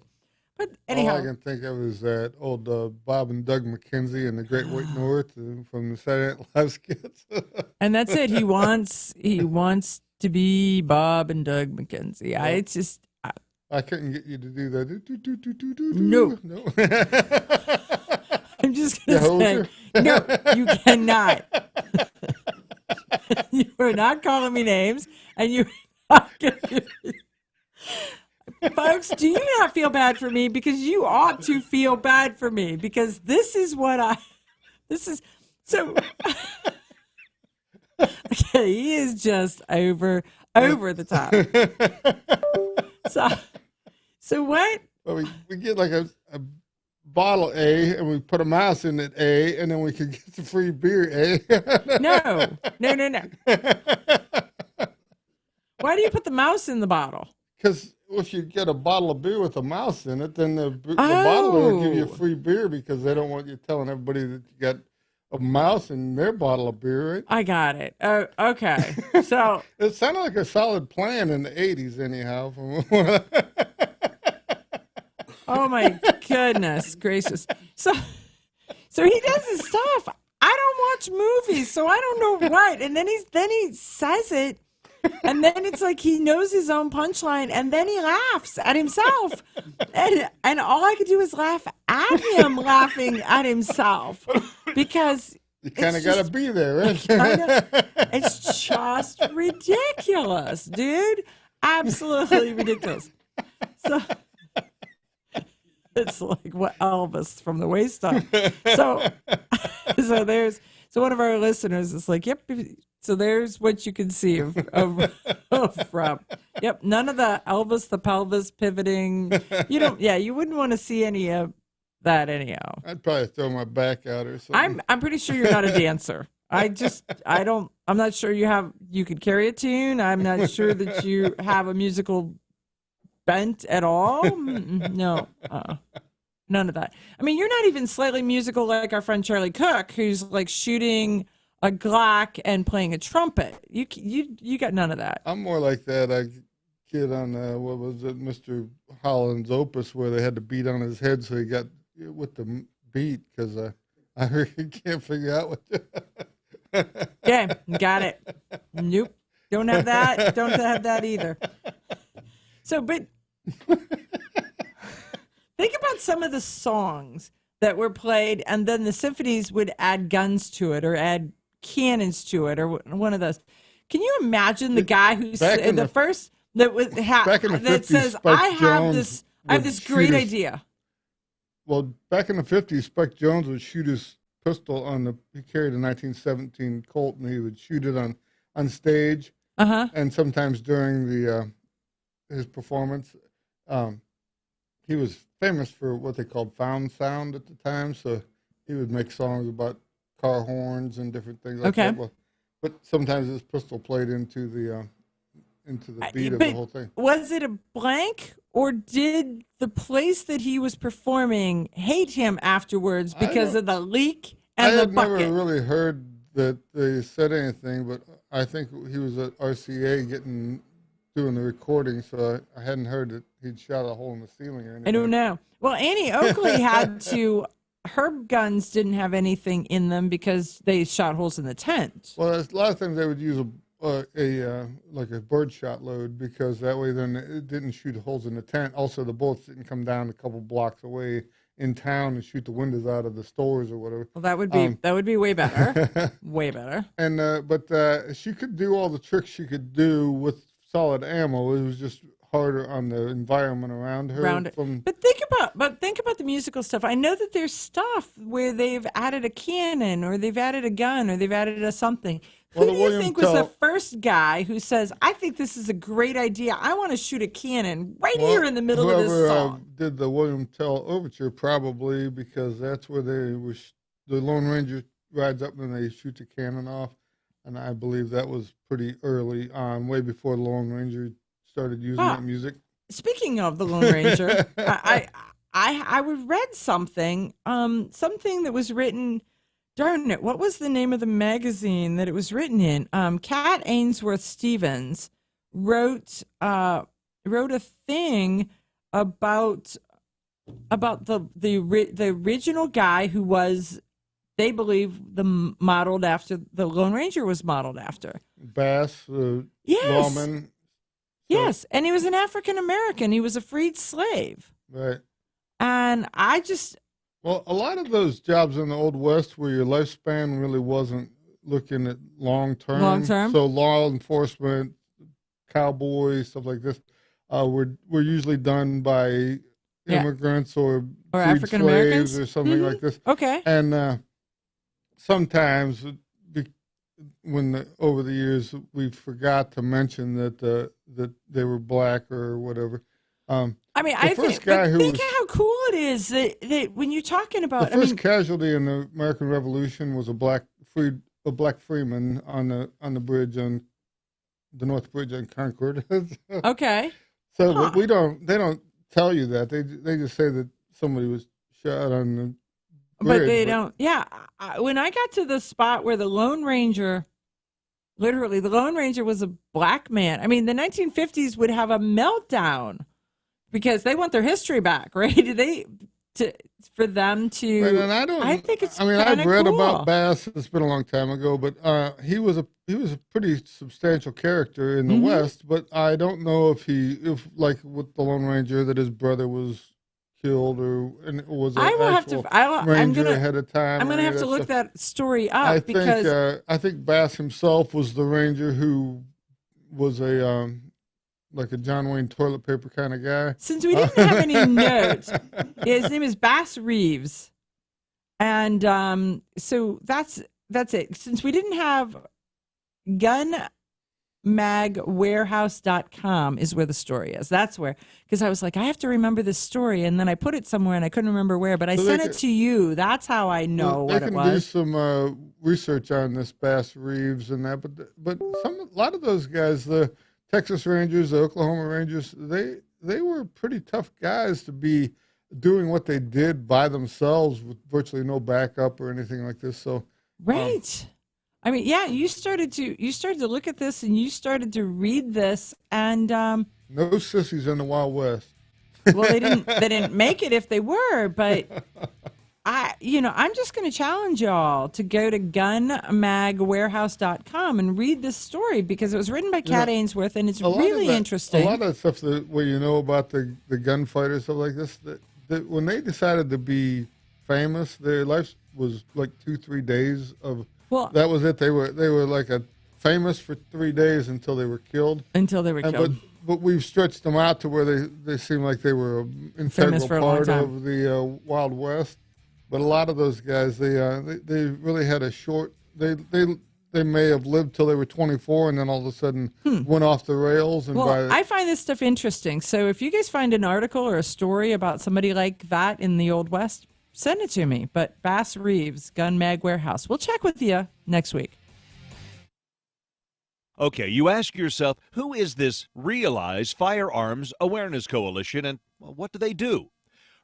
anyhow, all I can think of is that old Bob and Doug McKenzie and the Great White North from the Saturday Night Live skits. And that's it. He wants to be Bob and Doug McKenzie. I couldn't get you to do that. No. I'm just gonna say, No, you cannot. You are not calling me names, and you're not going to. Folks, do you not feel bad for me? Because you ought to feel bad for me, because this is so. Okay, he is just over the top. So what? Well, we get like a bottle A, and we put a mouse in it A, and then we can get the free beer A. No. Why do you put the mouse in the bottle? Because if you get a bottle of beer with a mouse in it, then the bottler will give you a free beer because they don't want you telling everybody that you got a mouse in their bottle of beer, right? I got it. Okay. So it sounded like a solid plan in the 80s, anyhow. Oh my goodness gracious. So he does his stuff. I don't watch movies, so I don't know what. And then he says it, and then it's like he knows his own punchline, and then he laughs at himself. And all I could do is laugh at him laughing at himself, because you kind of got to be there, right? It's just ridiculous, dude. Absolutely ridiculous. So it's like what Elvis from the waist up. So one of our listeners is like, yep. So there's what you can see of from. Yep, none of the Elvis the pelvis pivoting. You wouldn't want to see any of that anyhow. I'd probably throw my back out or something. I'm pretty sure you're not a dancer. I'm not sure you could carry a tune. I'm not sure that you have a musical bent at all. No, none of that. I mean, you're not even slightly musical like our friend Charlie Cook, who's like shooting a Glock and playing a trumpet. You got none of that. I'm more like that. I kid on what was it, Mr. Holland's Opus, where they had to beat on his head so he got with the beat, because I heard he can't figure out what. Okay, got it. Nope, don't have that. Don't have that either. So, but think about some of the songs that were played, and then the symphonies would add guns to it or add cannons to it, or one of those. Can you imagine the guy who's the first that was that says, "I have this great idea." Well, back in the 50s, Spike Jones would shoot his pistol he carried a 1917 Colt, and he would shoot it on stage. And sometimes during his performance, he was famous for what they called found sound at the time. So he would make songs about car horns and different things like that. But sometimes his pistol played into the beat of the whole thing. Was it a blank, or did the place that he was performing hate him afterwards because of the leak and the bucket? I never really heard that they said anything, but I think he was at RCA doing the recording, so I hadn't heard that he'd shot a hole in the ceiling or anything. I don't know. Well, Annie Oakley her guns didn't have anything in them because they shot holes in the tent. Well, a lot of times they would use like a birdshot load, because that way then it didn't shoot holes in the tent. Also, the bullets didn't come down a couple blocks away in town and shoot the windows out of the stores or whatever. Well, that would be way better. Way better. And but she could do all the tricks she could do with solid ammo. It was just harder on the environment around her. But think about the musical stuff. I know that there's stuff where they've added a cannon, or they've added a gun, or they've added a something. Who do you think was the first guy who says, "I think this is a great idea. I want to shoot a cannon here in the middle of this song"? Did the William Tell Overture, probably, because that's where the Lone Ranger rides up and they shoot the cannon off, and I believe that was pretty early on, way before the Lone Ranger started using that music. Speaking of the Lone Ranger, I read something that was written. Darn it, what was the name of the magazine that it was written in? Kat Ainsworth Stevens wrote a thing about the original guy who was, they believe, modeled after the Lone Ranger was modeled after. Bass, lawman. Yes, and he was an African American. He was a freed slave. Right. And I just... Well, a lot of those jobs in the Old West where your lifespan really wasn't looking at long term. Long term. So law enforcement, cowboys, stuff like this, were usually done by immigrants or freed African Americans slaves or something like this. Okay. And sometimes, over the years we forgot to mention that they were black or whatever. I mean, think how cool it is that when you're talking about the first casualty in the American Revolution was a black freeman on the bridge on the North Bridge on Concord. Okay. So but they don't tell you that. They just say that somebody was shot on the bridge. But they don't. Yeah. When I got to the spot where the Lone Ranger, literally the Lone Ranger was a black man. I mean, the 1950s would have a meltdown because they want their history back, right? For them to. Right, and I think it's. I mean, I've read about Bass. It's been a long time ago, but he was a pretty substantial character in the West. But I don't know if like with the Lone Ranger, that his brother was killed or was Ranger ahead of time. I'm going to have to look that story up I think Bass himself was the Ranger who was like a John Wayne toilet paper kind of guy. Since we didn't have any notes, his name is Bass Reeves. And so that's it. Since we didn't have gunmagwarehouse.com is where the story is. That's where, because I was like, I have to remember this story. And then I put it somewhere and I couldn't remember where, but I sent it to you. That's how I know what it was. They can do some research on this Bass Reeves and that, but a lot of those guys, the Texas Rangers, the Oklahoma Rangers, they were pretty tough guys to be doing what they did by themselves with virtually no backup or anything like this. So right. I mean, yeah, you started to look at this and you started to read this and no sissies in the Wild West. Well, they didn't make it if they were, but I'm just going to challenge y'all to go to gunmagwarehouse.com and read this story because it was written by Kat Ainsworth and it's really interesting. A lot of stuff where you know about the gunfighters, stuff like this, that when they decided to be famous, their life was like 2-3 days of. Well, that was it. They were like famous for 3 days until they were killed. But we've stretched them out to where they seem like they were an integral part of the Wild West. But a lot of those guys, they really had a short. They may have lived till they were 24, and then all of a sudden went off the rails. And I find this stuff interesting. So if you guys find an article or a story about somebody like that in the Old West, send it to me. But Bass Reeves, Gun Mag Warehouse. We'll check with you next week. Okay, you ask yourself, who is this Realize Firearms Awareness Coalition, and what do they do?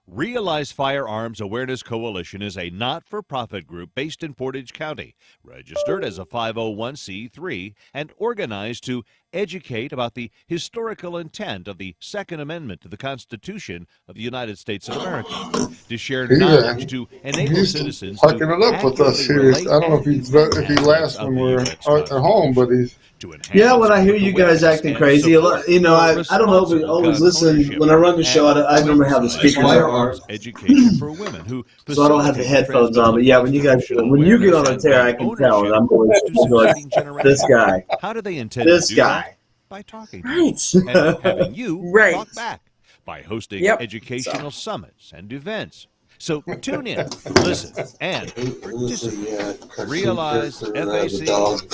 Realize Firearms Awareness Coalition is a not-for-profit group based in Portage County, registered as a 501c3, and organized to educate about the historical intent of the Second Amendment to the Constitution of the United States of America, to share knowledge to enable citizens to hooking it up with us here. I don't know if he laughs when we're at home, but he's. Yeah, when I hear you guys acting crazy, I don't know if we always listen. When I run the show, I normally have the speakers on. Education for women who so I don't have the headphones on. But yeah, when you get on a tear, I can tell. And I'm always like, this guy. How do they intend to do that? By talking to you and having you talk back by hosting educational summits and events. So tune in, listen, and participate. Realize FAC.